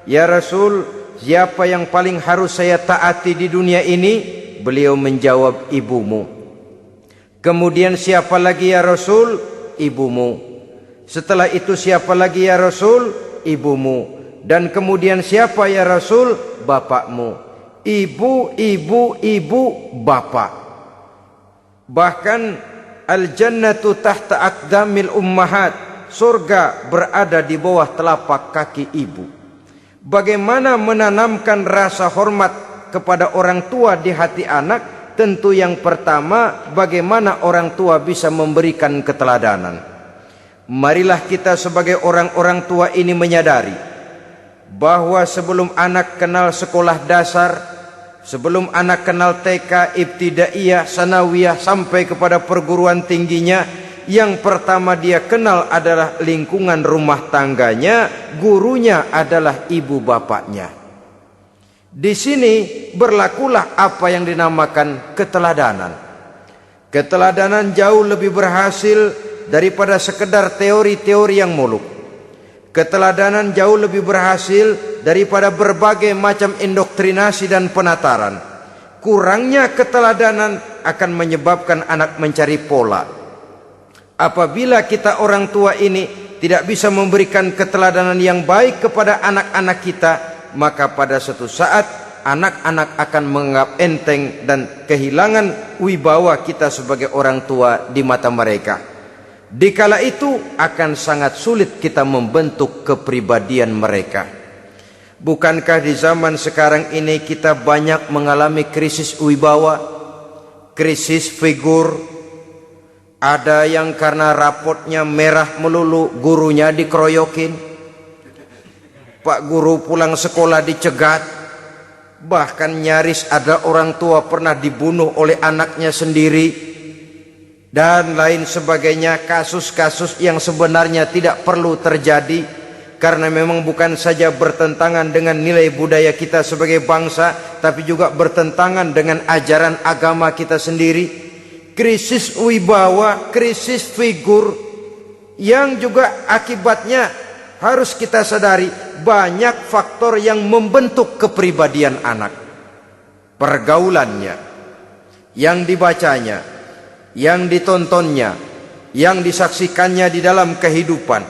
"Ya Rasul, siapa yang paling harus saya taati di dunia ini?" Beliau menjawab, "Ibumu." Kemudian, "Siapa lagi ya Rasul?" "Ibumu." Setelah itu, "Siapa lagi ya Rasul?" "Ibumu." Dan kemudian, "Siapa ya Rasul?" "Bapakmu." Ibu, ibu, ibu, bapak. Bahkan al-jannatu tahta aqdamil ummahat, surga berada di bawah telapak kaki ibu. Bagaimana menanamkan rasa hormat kepada orang tua di hati anak? Tentu yang pertama, bagaimana orang tua bisa memberikan keteladanan. Marilah kita sebagai orang-orang tua ini menyadari bahwa sebelum anak kenal sekolah dasar, sebelum anak kenal TK, ibtidaiyah, sanawiyah sampai kepada perguruan tingginya, yang pertama dia kenal adalah lingkungan rumah tangganya, gurunya adalah ibu bapaknya. Di sini berlakulah apa yang dinamakan keteladanan. Keteladanan jauh lebih berhasil daripada sekedar teori-teori yang muluk. Keteladanan jauh lebih berhasil daripada berbagai macam indoktrinasi dan penataran. Kurangnya keteladanan akan menyebabkan anak mencari pola. Apabila kita orang tua ini tidak bisa memberikan keteladanan yang baik kepada anak-anak kita, maka pada suatu saat anak-anak akan menganggap enteng dan kehilangan wibawa kita sebagai orang tua di mata mereka. Dikala itu akan sangat sulit kita membentuk kepribadian mereka. Bukankah di zaman sekarang ini kita banyak mengalami krisis wibawa, krisis figur? Ada yang karena rapotnya merah melulu gurunya dikeroyokin, Pak Guru pulang sekolah dicegat, bahkan nyaris ada orang tua pernah dibunuh oleh anaknya sendiri, dan lain sebagainya. Kasus-kasus yang sebenarnya tidak perlu terjadi, karena memang bukan saja bertentangan dengan nilai budaya kita sebagai bangsa, tapi juga bertentangan dengan ajaran agama kita sendiri. Krisis wibawa, krisis figur, yang juga akibatnya harus kita sadari banyak faktor yang membentuk kepribadian anak. Pergaulannya, yang dibacanya, yang ditontonnya, yang disaksikannya di dalam kehidupan.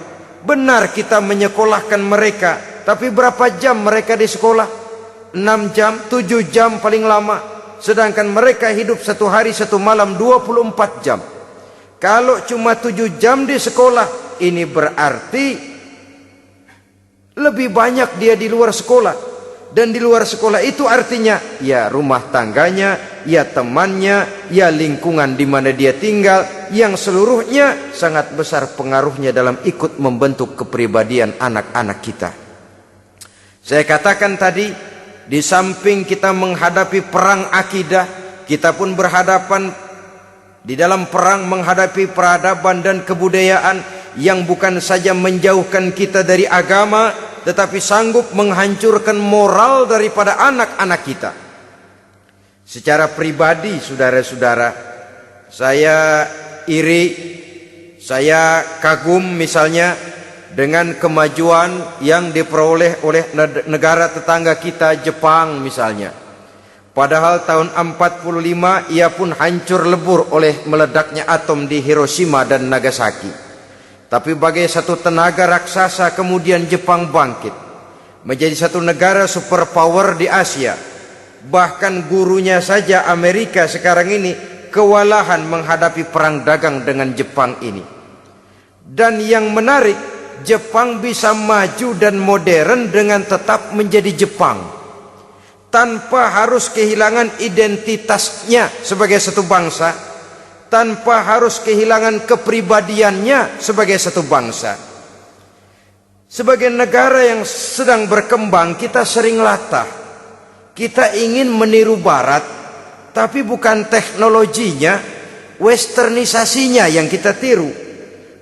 Benar kita menyekolahkan mereka, tapi berapa jam mereka di sekolah? 6 jam, 7 jam paling lama. Sedangkan mereka hidup 1 hari 1 malam 24 jam. Kalau cuma 7 jam di sekolah, ini berarti lebih banyak dia di luar sekolah. Dan di luar sekolah itu artinya ya rumah tangganya, ya temannya, ya lingkungan di mana dia tinggal, yang seluruhnya sangat besar pengaruhnya dalam ikut membentuk kepribadian anak-anak kita. Saya katakan tadi, di samping kita menghadapi perang akidah, kita pun berhadapan di dalam perang menghadapi peradaban dan kebudayaan yang bukan saja menjauhkan kita dari agama, tetapi sanggup menghancurkan moral daripada anak-anak kita. Secara pribadi, saudara-saudara, saya iri, saya kagum misalnya dengan kemajuan yang diperoleh oleh negara tetangga kita, Jepang misalnya. Padahal tahun 45 ia pun hancur lebur oleh meledaknya atom di Hiroshima dan Nagasaki. Tapi bagai satu tenaga raksasa kemudian Jepang bangkit menjadi satu negara superpower di Asia. Bahkan gurunya saja Amerika sekarang ini kewalahan menghadapi perang dagang dengan Jepang ini. Dan yang menarik, Jepang bisa maju dan modern dengan tetap menjadi Jepang, tanpa harus kehilangan identitasnya sebagai satu bangsa, tanpa harus kehilangan kepribadiannya sebagai satu bangsa. Sebagai negara yang sedang berkembang, kita sering latah. Kita ingin meniru Barat, tapi bukan teknologinya, westernisasinya yang kita tiru,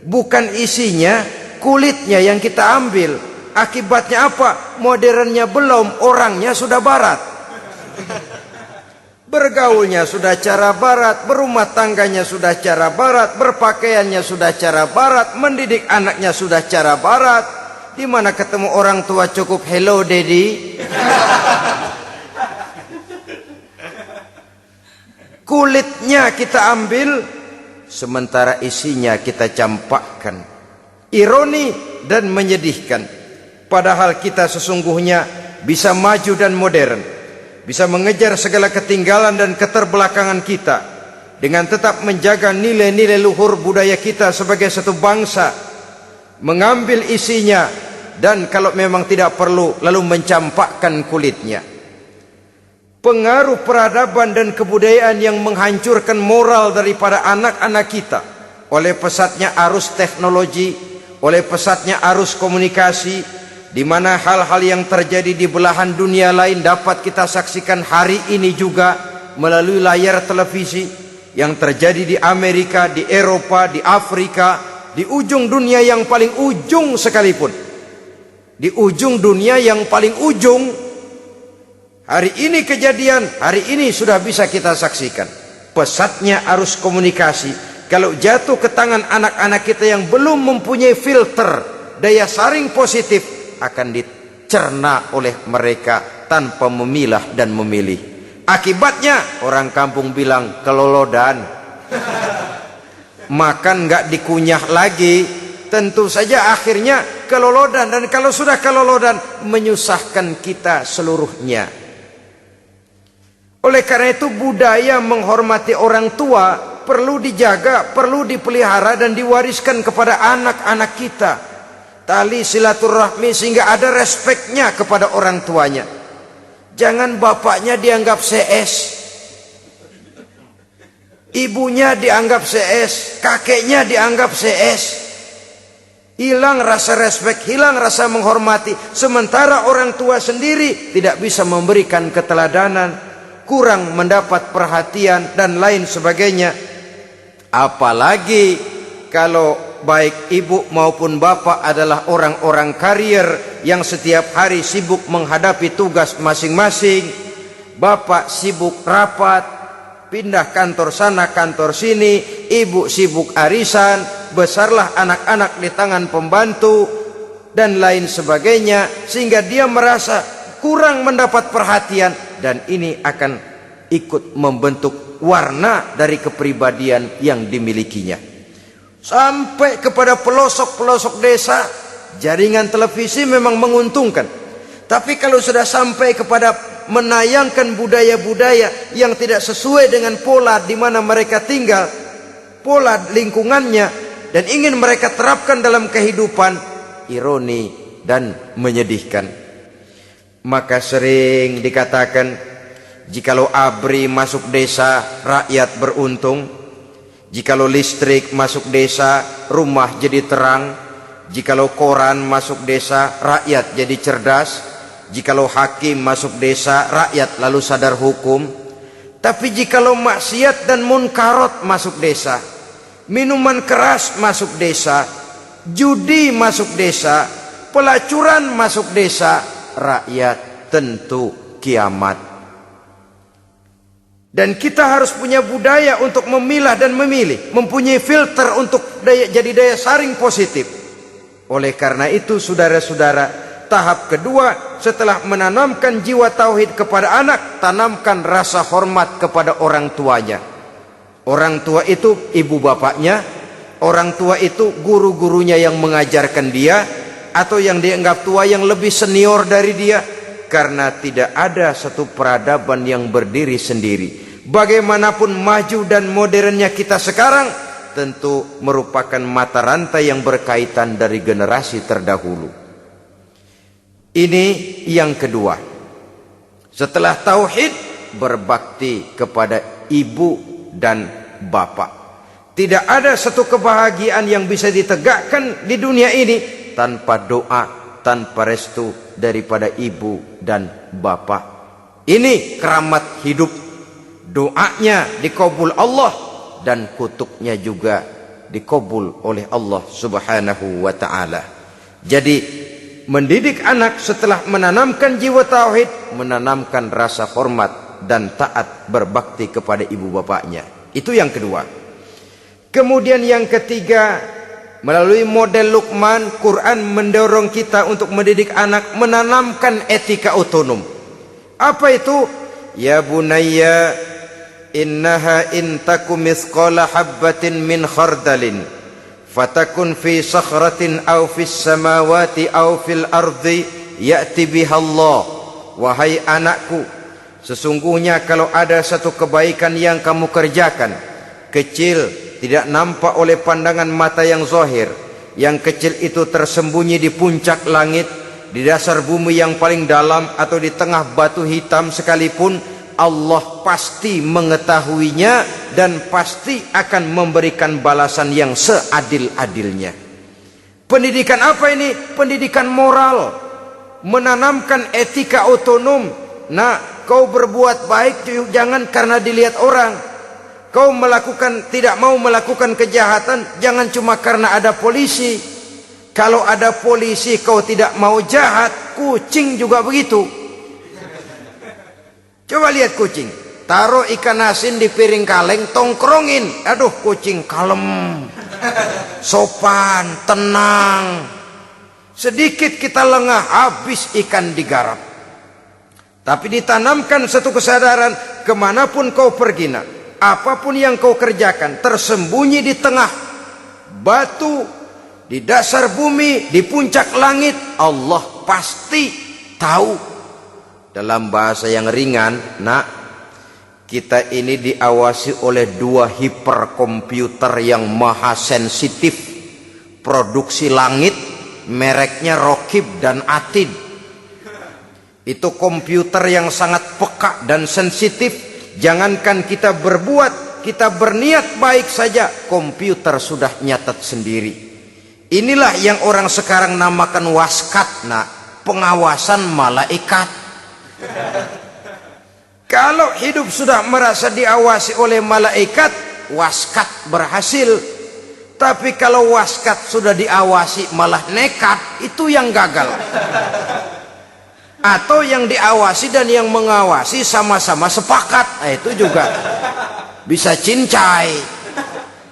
bukan isinya, kulitnya yang kita ambil. Akibatnya apa? Modernnya belum, orangnya sudah Barat. Bergaulnya sudah cara Barat, berumah tangganya sudah cara Barat, berpakaiannya sudah cara Barat, mendidik anaknya sudah cara Barat. Di mana ketemu orang tua cukup hello daddy. Kulitnya kita ambil, sementara isinya kita campakkan. Ironi dan menyedihkan. Padahal kita sesungguhnya bisa maju dan modern, bisa mengejar segala ketinggalan dan keterbelakangan kita, dengan tetap menjaga nilai-nilai luhur budaya kita sebagai satu bangsa, mengambil isinya, dan kalau memang tidak perlu, lalu mencampakkan kulitnya. Pengaruh peradaban dan kebudayaan yang menghancurkan moral daripada anak-anak kita oleh pesatnya arus teknologi, oleh pesatnya arus komunikasi, di mana hal-hal yang terjadi di belahan dunia lain dapat kita saksikan hari ini juga melalui layar televisi, yang terjadi di Amerika, di Eropa, di Afrika, di ujung dunia yang paling ujung sekalipun. Di ujung dunia yang paling ujung, hari ini kejadian, hari ini sudah bisa kita saksikan. Pesatnya arus komunikasi, kalau jatuh ke tangan anak-anak kita yang belum mempunyai filter, daya saring positif, akan dicerna oleh mereka tanpa memilah dan memilih. Akibatnya orang kampung bilang kelolodan. Makan nggak dikunyah lagi. Tentu saja akhirnya kelolodan, dan kalau sudah kelolodan menyusahkan kita seluruhnya. Oleh karena itu budaya menghormati orang tua perlu dijaga, perlu dipelihara dan diwariskan kepada anak-anak kita. Tali silaturahmi sehingga ada respeknya kepada orang tuanya. Jangan bapaknya dianggap CS, ibunya dianggap CS, kakeknya dianggap CS. Hilang rasa respek, hilang rasa menghormati. Sementara orang tua sendiri tidak bisa memberikan keteladanan, kurang mendapat perhatian dan lain sebagainya. Apalagi kalau baik ibu maupun bapak adalah orang-orang karier yang setiap hari sibuk menghadapi tugas masing-masing. Bapak sibuk rapat, pindah kantor sana kantor sini, ibu sibuk arisan, besarlah anak-anak di tangan pembantu dan lain sebagainya, sehingga dia merasa kurang mendapat perhatian, dan ini akan ikut membentuk warna dari kepribadian yang dimilikinya. Sampai kepada pelosok-pelosok desa, jaringan televisi memang menguntungkan. Tapi kalau sudah sampai kepada menayangkan budaya-budaya yang tidak sesuai dengan pola di mana mereka tinggal, pola lingkungannya, dan ingin mereka terapkan dalam kehidupan, ironi dan menyedihkan. Maka sering dikatakan, jikalau ABRI masuk desa, rakyat beruntung. Jikalau listrik masuk desa, rumah jadi terang. Jikalau koran masuk desa, rakyat jadi cerdas. Jikalau hakim masuk desa, rakyat lalu sadar hukum. Tapi jikalau maksiat dan munkarot masuk desa, minuman keras masuk desa, judi masuk desa, pelacuran masuk desa, rakyat tentu kiamat. Dan kita harus punya budaya untuk memilah dan memilih, mempunyai filter untuk jadi daya saring positif. Oleh karena itu saudara-saudara, tahap kedua setelah menanamkan jiwa tauhid kepada anak, tanamkan rasa hormat kepada orang tuanya. Orang tua itu ibu bapaknya, orang tua itu guru-gurunya yang mengajarkan dia, atau yang dianggap tua yang lebih senior dari dia. Karena tidak ada satu peradaban yang berdiri sendiri. Bagaimanapun maju dan modernnya kita sekarang, tentu merupakan mata rantai yang berkaitan dari generasi terdahulu. Ini yang kedua. Setelah tauhid, berbakti kepada ibu dan bapak. Tidak ada satu kebahagiaan yang bisa ditegakkan di dunia ini tanpa doa, tanpa restu daripada ibu dan bapak. Ini keramat hidup. Doanya dikabul Allah dan kutuknya juga dikabul oleh Allah Subhanahu wa ta'ala. Jadi mendidik anak setelah menanamkan jiwa tauhid, menanamkan rasa hormat dan taat berbakti kepada ibu bapaknya. Itu yang kedua. Kemudian yang ketiga, melalui model Luqman, Quran mendorong kita untuk mendidik anak, menanamkan etika otonom. Apa itu? Ya bunayya innaha in takum mithqala habbatin min khardalin fatakun fi sakhratin aw fis samawati aw fil ardi ya'ti biha Allah. Wahai anakku, sesungguhnya kalau ada satu kebaikan yang kamu kerjakan, kecil, tidak nampak oleh pandangan mata yang zahir, yang kecil itu tersembunyi di puncak langit, di dasar bumi yang paling dalam, atau di tengah batu hitam sekalipun, Allah pasti mengetahuinya dan pasti akan memberikan balasan yang seadil-adilnya. Pendidikan apa ini? Pendidikan moral, menanamkan etika otonom. Nah, kau berbuat baik jangan karena dilihat orang. Kau tidak mau melakukan kejahatan jangan cuma karena ada polisi. Kalau ada polisi kau tidak mau jahat, kucing juga begitu. Coba lihat kucing, taruh ikan asin di piring kaleng, tongkrongin. Aduh, kucing kalem, sopan, tenang. Sedikit kita lengah, habis ikan digarap. Tapi ditanamkan satu kesadaran, kemanapun kau pergi, nak, apapun yang kau kerjakan, tersembunyi di tengah batu, di dasar bumi, di puncak langit, Allah pasti tahu. Dalam bahasa yang ringan, nak, kita ini diawasi oleh 2 hiperkomputer yang maha sensitif, produksi langit, mereknya Rokib dan Atid. Itu komputer yang sangat peka dan sensitif. Jangankan kita berbuat, kita berniat baik saja, komputer sudah nyatat sendiri. Inilah yang orang sekarang namakan waskat, pengawasan malaikat. Kalau hidup sudah merasa diawasi oleh malaikat, waskat berhasil. Tapi kalau waskat sudah diawasi malah nekat, itu yang gagal. Atau yang diawasi dan yang mengawasi sama-sama sepakat, itu juga bisa cincai.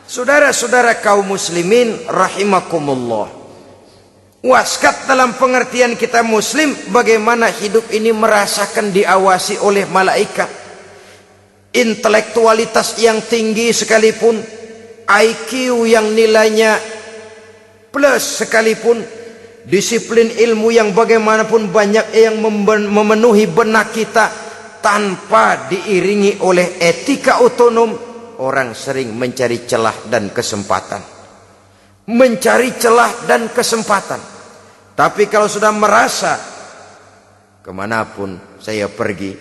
Saudara-saudara kaum muslimin rahimakumullah, waskat dalam pengertian kita muslim, bagaimana hidup ini merasakan diawasi oleh malaikat. Intelektualitas yang tinggi sekalipun, IQ yang nilainya plus sekalipun, disiplin ilmu yang bagaimanapun banyak yang memenuhi benak kita, tanpa diiringi oleh etika otonom, orang sering mencari celah dan kesempatan. Mencari celah dan kesempatan. Tapi kalau sudah merasa, kemanapun saya pergi,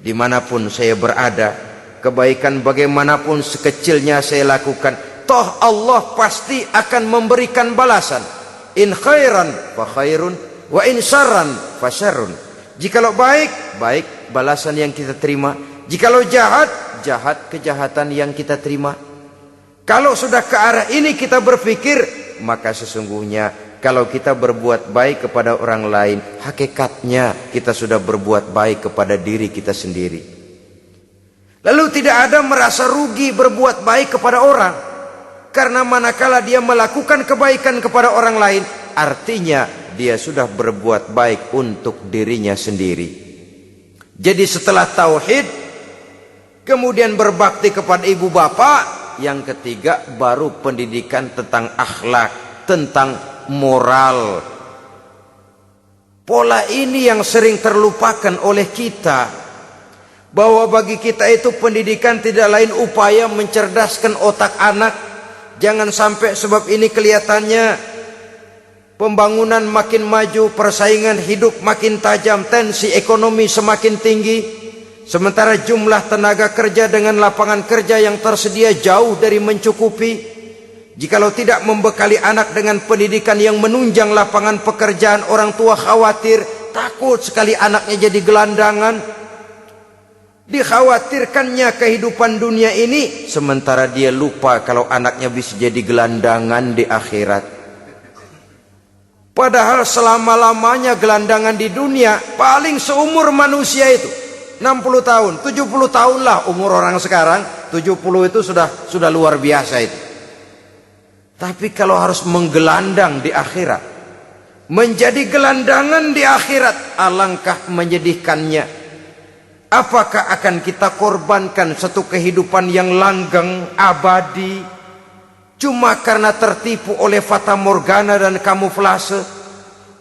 dimanapun saya berada, kebaikan bagaimanapun sekecilnya saya lakukan, toh Allah pasti akan memberikan balasan. In khairan fa khairun, wa in syarran fa syarrun. Jikalau baik, baik balasan yang kita terima. Jikalau jahat, jahat kejahatan yang kita terima. Kalau sudah ke arah ini kita berpikir, maka sesungguhnya kalau kita berbuat baik kepada orang lain, hakikatnya kita sudah berbuat baik kepada diri kita sendiri. Lalu tidak ada merasa rugi berbuat baik kepada orang. Karena manakala dia melakukan kebaikan kepada orang lain, artinya dia sudah berbuat baik untuk dirinya sendiri. Jadi setelah tauhid, kemudian berbakti kepada ibu bapak, yang ketiga baru pendidikan tentang akhlak, tentang moral. Pola ini yang sering terlupakan oleh kita, bahwa bagi kita itu pendidikan tidak lain upaya mencerdaskan otak anak. Jangan sampai sebab ini kelihatannya pembangunan makin maju, persaingan hidup makin tajam, tensi ekonomi semakin tinggi, sementara jumlah tenaga kerja dengan lapangan kerja yang tersedia jauh dari mencukupi. Jikalau tidak membekali anak dengan pendidikan yang menunjang lapangan pekerjaan, orang tua khawatir, takut sekali anaknya jadi gelandangan. Dikhawatirkannya kehidupan dunia ini, sementara dia lupa kalau anaknya bisa jadi gelandangan di akhirat. Padahal selama-lamanya gelandangan di dunia, paling seumur manusia itu 60 tahun, 70 tahun lah umur orang sekarang. 70 itu sudah luar biasa itu. Tapi kalau harus menggelandang di akhirat, menjadi gelandangan di akhirat, alangkah menyedihkannya. Apakah akan kita korbankan satu kehidupan yang langgeng, abadi, cuma karena tertipu oleh fata morgana dan kamuflase?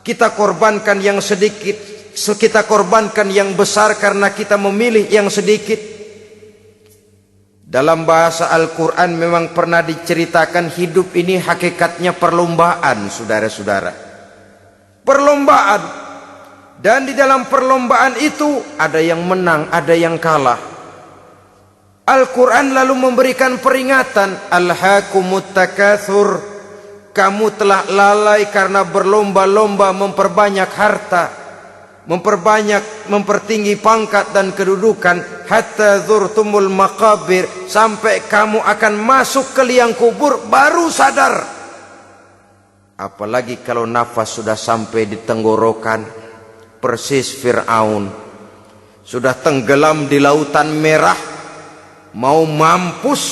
Kita korbankan yang sedikit, kita korbankan yang besar karena kita memilih yang sedikit. Dalam bahasa Al-Quran memang pernah diceritakan hidup ini hakikatnya perlombaan, saudara-saudara. Perlombaan. Dan di dalam perlombaan itu ada yang menang, ada yang kalah. Al-Quran lalu memberikan peringatan, Alhaakumut takatsur, kamu telah lalai karena berlomba-lomba memperbanyak harta, mempertinggi pangkat dan kedudukan, hatta zurtumul maqabir, sampai kamu akan masuk ke liang kubur baru sadar. Apalagi kalau nafas sudah sampai di tenggorokan. Persis Fir'aun sudah tenggelam di lautan merah, mau mampus,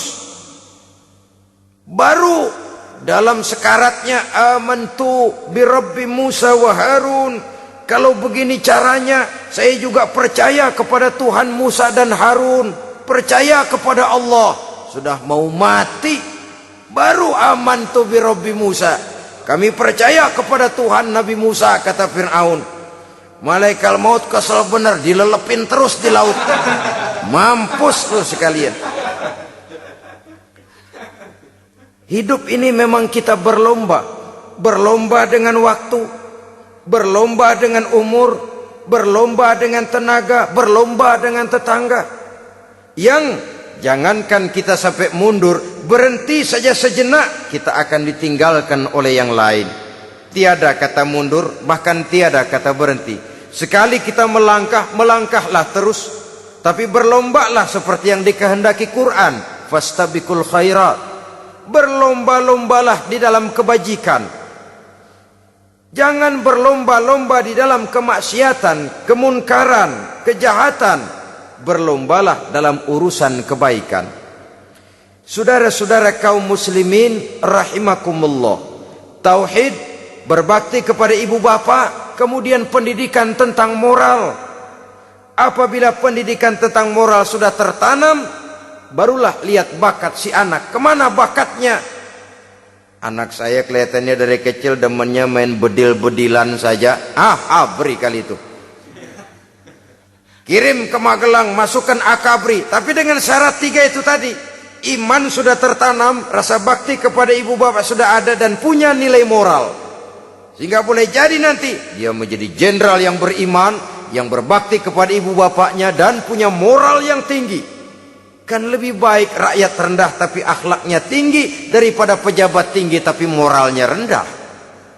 baru dalam sekaratnya amantu bi Rabbi Musa wa Harun. Kalau begini caranya, saya juga percaya kepada Tuhan Musa dan Harun, percaya kepada Allah. Sudah mau mati, baru amantu bi Rabbi Musa, kami percaya kepada Tuhan Nabi Musa, kata Fir'aun. Malaikat maut kesel benar, dilelepin terus di laut. Mampus lu sekalian. Hidup ini memang kita berlomba. Berlomba dengan waktu, berlomba dengan umur, berlomba dengan tenaga, berlomba dengan tetangga. Yang jangankan kita sampai mundur, berhenti saja sejenak, kita akan ditinggalkan oleh yang lain. Tiada kata mundur, bahkan tiada kata berhenti. Sekali kita melangkah, melangkahlah terus. Tapi berlombalah seperti yang dikehendaki Quran. Fastabiqul khairat. Berlomba-lombalah di dalam kebajikan. Jangan berlomba-lomba di dalam kemaksiatan, kemunkaran, kejahatan. Berlombalah dalam urusan kebaikan. Saudara-saudara kaum muslimin rahimakumullah. Tauhid, berbakti kepada ibu bapa, kemudian pendidikan tentang moral. Apabila pendidikan tentang moral sudah tertanam, barulah lihat bakat si anak. Kemana bakatnya? Anak saya kelihatannya dari kecil demennya main bedil-bedilan saja. Abri kali itu. Kirim ke Magelang, masukkan akabri. Tapi dengan syarat 3 itu tadi. Iman sudah tertanam, rasa bakti kepada ibu bapak sudah ada, dan punya nilai moral. Sehingga boleh jadi nanti dia menjadi jenderal yang beriman, yang berbakti kepada ibu bapaknya, dan punya moral yang tinggi. Kan lebih baik rakyat rendah tapi akhlaknya tinggi, daripada pejabat tinggi tapi moralnya rendah.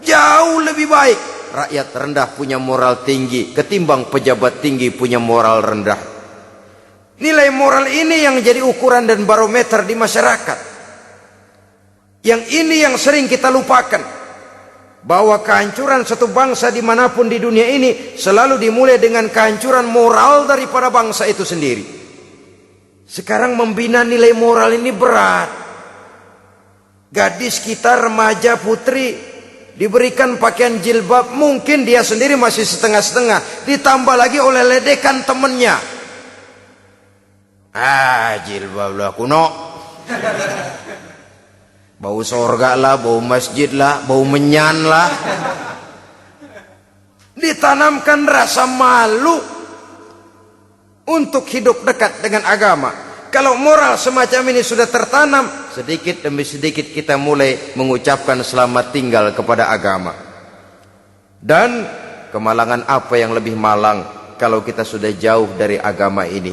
Jauh lebih baik rakyat rendah punya moral tinggi ketimbang pejabat tinggi punya moral rendah. Nilai moral ini yang jadi ukuran dan barometer di masyarakat. Yang ini yang sering kita lupakan. Bahwa kehancuran satu bangsa dimanapun di dunia ini selalu dimulai dengan kehancuran moral daripada bangsa itu sendiri. Sekarang membina nilai moral ini berat. Gadis kita, remaja, putri diberikan pakaian jilbab, mungkin dia sendiri masih setengah-setengah, ditambah lagi oleh ledekan temennya. Jilbab lah kuno. Bau sorga lah, bau masjid lah, bau menyan lah. Ditanamkan rasa malu untuk hidup dekat dengan agama. Kalau moral semacam ini sudah tertanam, sedikit demi sedikit kita mulai mengucapkan selamat tinggal kepada agama. Dan kemalangan apa yang lebih malang kalau kita sudah jauh dari agama ini?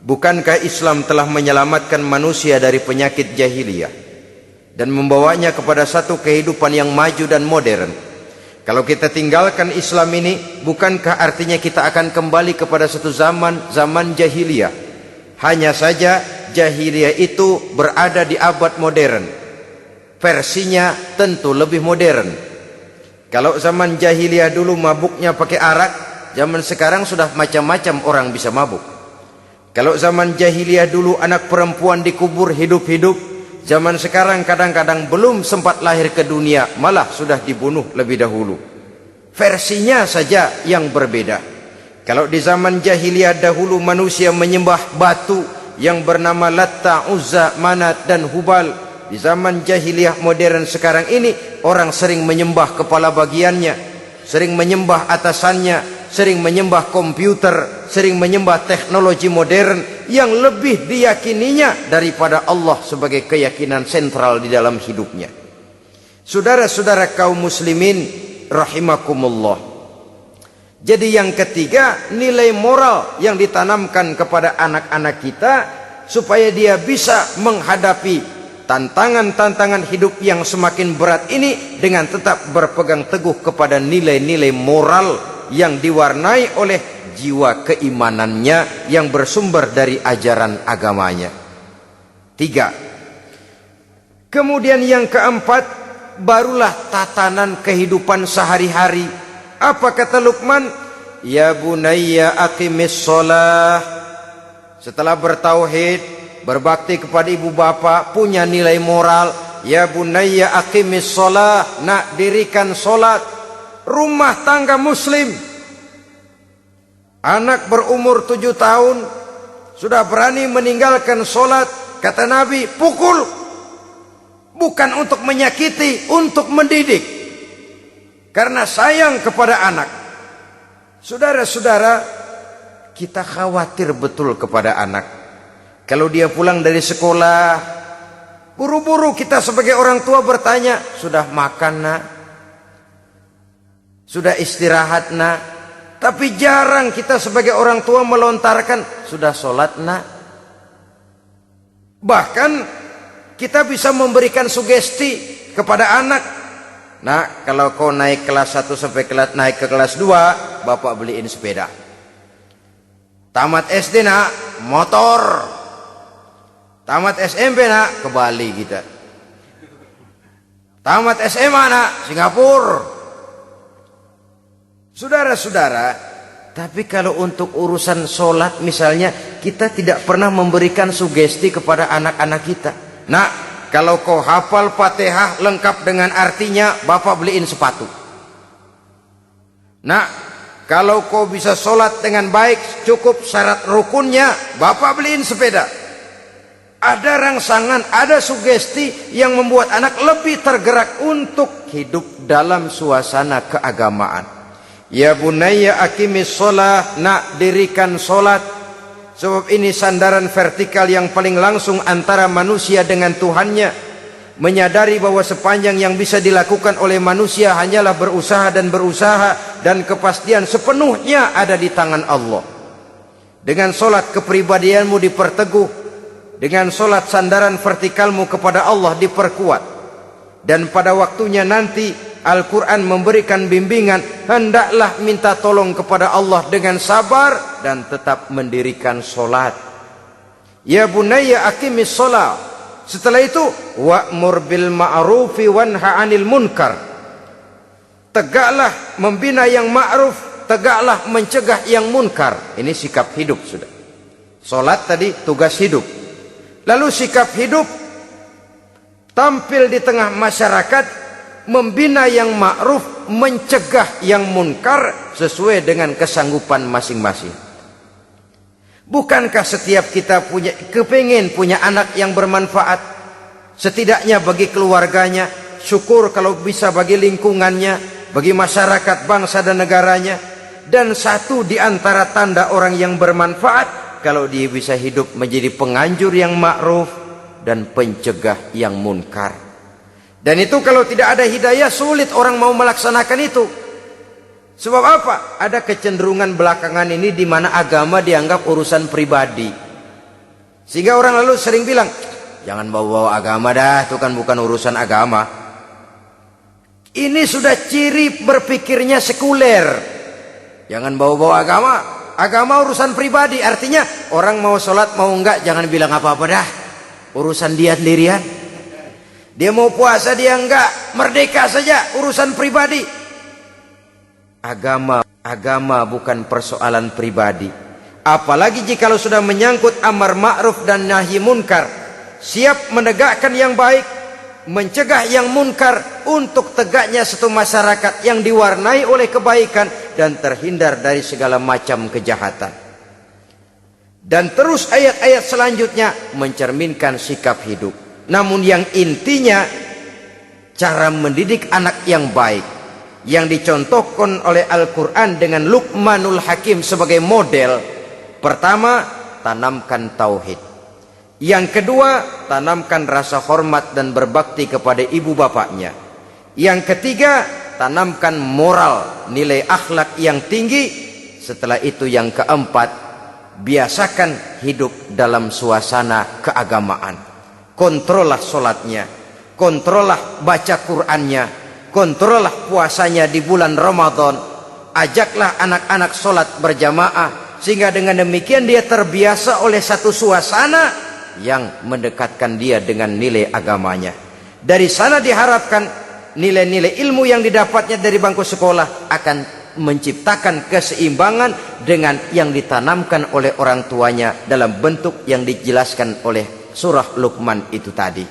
Bukankah Islam telah menyelamatkan manusia dari penyakit jahiliyah dan membawanya kepada satu kehidupan yang maju dan modern? Kalau kita tinggalkan Islam ini, bukankah artinya kita akan kembali kepada satu zaman jahiliyah? Hanya saja jahiliyah itu berada di abad modern. Versinya tentu lebih modern. Kalau zaman jahiliyah dulu mabuknya pakai arak, zaman sekarang sudah macam-macam orang bisa mabuk. Kalau zaman jahiliyah dulu anak perempuan dikubur hidup-hidup, zaman sekarang kadang-kadang belum sempat lahir ke dunia, malah sudah dibunuh lebih dahulu. Versinya saja yang berbeda. Kalau di zaman jahiliyah dahulu manusia menyembah batu yang bernama Latta, Uzza, Manat dan Hubal. Di zaman jahiliyah modern sekarang ini, orang sering menyembah kepala bagiannya, sering menyembah atasannya, sering menyembah komputer, sering menyembah teknologi modern yang lebih diyakininya daripada Allah sebagai keyakinan sentral di dalam hidupnya. Saudara-saudara kaum muslimin rahimakumullah. Jadi yang ketiga, nilai moral yang ditanamkan kepada anak-anak kita supaya dia bisa menghadapi tantangan-tantangan hidup yang semakin berat ini dengan tetap berpegang teguh kepada nilai-nilai moral yang diwarnai oleh jiwa keimanannya yang bersumber dari ajaran agamanya. 3. Kemudian yang keempat, barulah tatanan kehidupan sehari-hari. Apa kata Luqman? Ya bunayya aqimis shalah. Setelah bertauhid, berbakti kepada ibu bapa, punya nilai moral. Ya bunayya aqimis shalah, nak dirikan solat. Rumah tangga muslim. Anak berumur 7 tahun sudah berani meninggalkan solat. Kata Nabi, pukul. Bukan untuk menyakiti, untuk mendidik. Karena sayang kepada anak. Saudara-saudara, kita khawatir betul kepada anak. Kalau dia pulang dari sekolah, buru-buru kita sebagai orang tua bertanya, sudah makan nak? Sudah istirahat nak? Tapi jarang kita sebagai orang tua melontarkan, sudah sholat nak? Bahkan kita bisa memberikan sugesti kepada anak. Nah, kalau kau naik kelas 1 sampai naik ke kelas 2, bapak beliin sepeda. Tamat SD nak, motor. Tamat SMP nak, ke Bali kita. Tamat SMA nak, Singapura. Saudara-saudara, tapi kalau untuk urusan sholat misalnya, kita tidak pernah memberikan sugesti kepada anak-anak kita. Nah, kalau kau hafal Fatihah lengkap dengan artinya, bapak beliin sepatu. Nah, kalau kau bisa sholat dengan baik, cukup syarat rukunnya, bapak beliin sepeda. Ada rangsangan, ada sugesti yang membuat anak lebih tergerak untuk hidup dalam suasana keagamaan. Ya bunayya aqimis sholah, nak dirikan sholat. Sebab ini sandaran vertikal yang paling langsung antara manusia dengan Tuhannya. Menyadari bahwa sepanjang yang bisa dilakukan oleh manusia hanyalah berusaha dan kepastian sepenuhnya ada di tangan Allah. Dengan sholat kepribadianmu diperteguh, dengan sholat sandaran vertikalmu kepada Allah diperkuat. Dan pada waktunya nanti Al-Quran memberikan bimbingan, hendaklah minta tolong kepada Allah dengan sabar dan tetap mendirikan solat. Ya bunayya aqimis sholat. Setelah itu, wa'mur bil ma'rufi wanha 'anil munkar. Tegaklah membina yang ma'ruf, tegaklah mencegah yang munkar. Ini sikap hidup sudah. Solat tadi tugas hidup. Lalu sikap hidup tampil di tengah masyarakat, membina yang ma'ruf, mencegah yang munkar sesuai dengan kesanggupan masing-masing. Bukankah setiap kita kepingin punya anak yang bermanfaat, setidaknya bagi keluarganya, syukur kalau bisa bagi lingkungannya, bagi masyarakat, bangsa dan negaranya. Dan satu di antara tanda orang yang bermanfaat, kalau dia bisa hidup menjadi penganjur yang ma'ruf dan pencegah yang munkar. Dan itu kalau tidak ada hidayah, sulit orang mau melaksanakan itu. Sebab apa? Ada kecenderungan belakangan ini di mana agama dianggap urusan pribadi. Sehingga orang lalu sering bilang, jangan bawa-bawa agama dah, itu kan bukan urusan agama. Ini sudah ciri berpikirnya sekuler. Jangan bawa-bawa agama. Agama urusan pribadi, artinya orang mau sholat mau enggak, jangan bilang apa-apa dah. Urusan dia sendirian. Dia mau puasa dia enggak, merdeka saja, urusan pribadi. Agama bukan persoalan pribadi. Apalagi jika sudah menyangkut amar ma'ruf dan nahi munkar, siap menegakkan yang baik, mencegah yang munkar untuk tegaknya satu masyarakat yang diwarnai oleh kebaikan dan terhindar dari segala macam kejahatan. Dan terus ayat-ayat selanjutnya mencerminkan sikap hidup. Namun yang intinya, cara mendidik anak yang baik yang dicontohkan oleh Al-Quran dengan Luqmanul Hakim sebagai model. Pertama, tanamkan tauhid. Yang kedua, tanamkan rasa hormat dan berbakti kepada ibu bapaknya. Yang ketiga, tanamkan moral, nilai akhlak yang tinggi. Setelah itu yang keempat, biasakan hidup dalam suasana keagamaan. Kontrollah sholatnya, kontrollah baca Qur'annya, kontrollah puasanya di bulan Ramadan. Ajaklah anak-anak sholat berjamaah, sehingga dengan demikian dia terbiasa oleh satu suasana yang mendekatkan dia dengan nilai agamanya. Dari sana diharapkan nilai-nilai ilmu yang didapatnya dari bangku sekolah akan menciptakan keseimbangan dengan yang ditanamkan oleh orang tuanya dalam bentuk yang dijelaskan oleh surah Luqman itu tadi.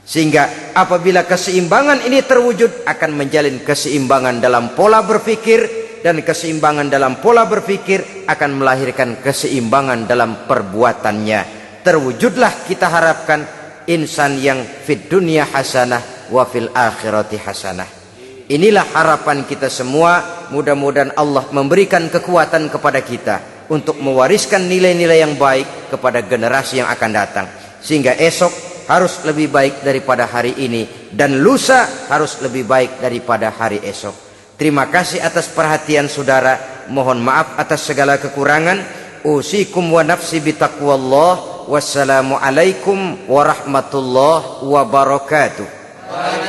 Sehingga apabila keseimbangan ini terwujud, akan menjalin keseimbangan dalam pola berpikir, dan keseimbangan dalam pola berpikir akan melahirkan keseimbangan dalam perbuatannya. Terwujudlah kita harapkan insan yang fid dunya hasanah wa fil akhirati hasanah. Inilah harapan kita semua. Mudah-mudahan Allah memberikan kekuatan kepada kita untuk mewariskan nilai-nilai yang baik kepada generasi yang akan datang, sehingga esok harus lebih baik daripada hari ini dan lusa harus lebih baik daripada hari esok. Terima kasih atas perhatian saudara. Mohon maaf atas segala kekurangan. Usikum wa nafsi bitaqwallah. Wassalamualaikum warahmatullahi wabarakatuh.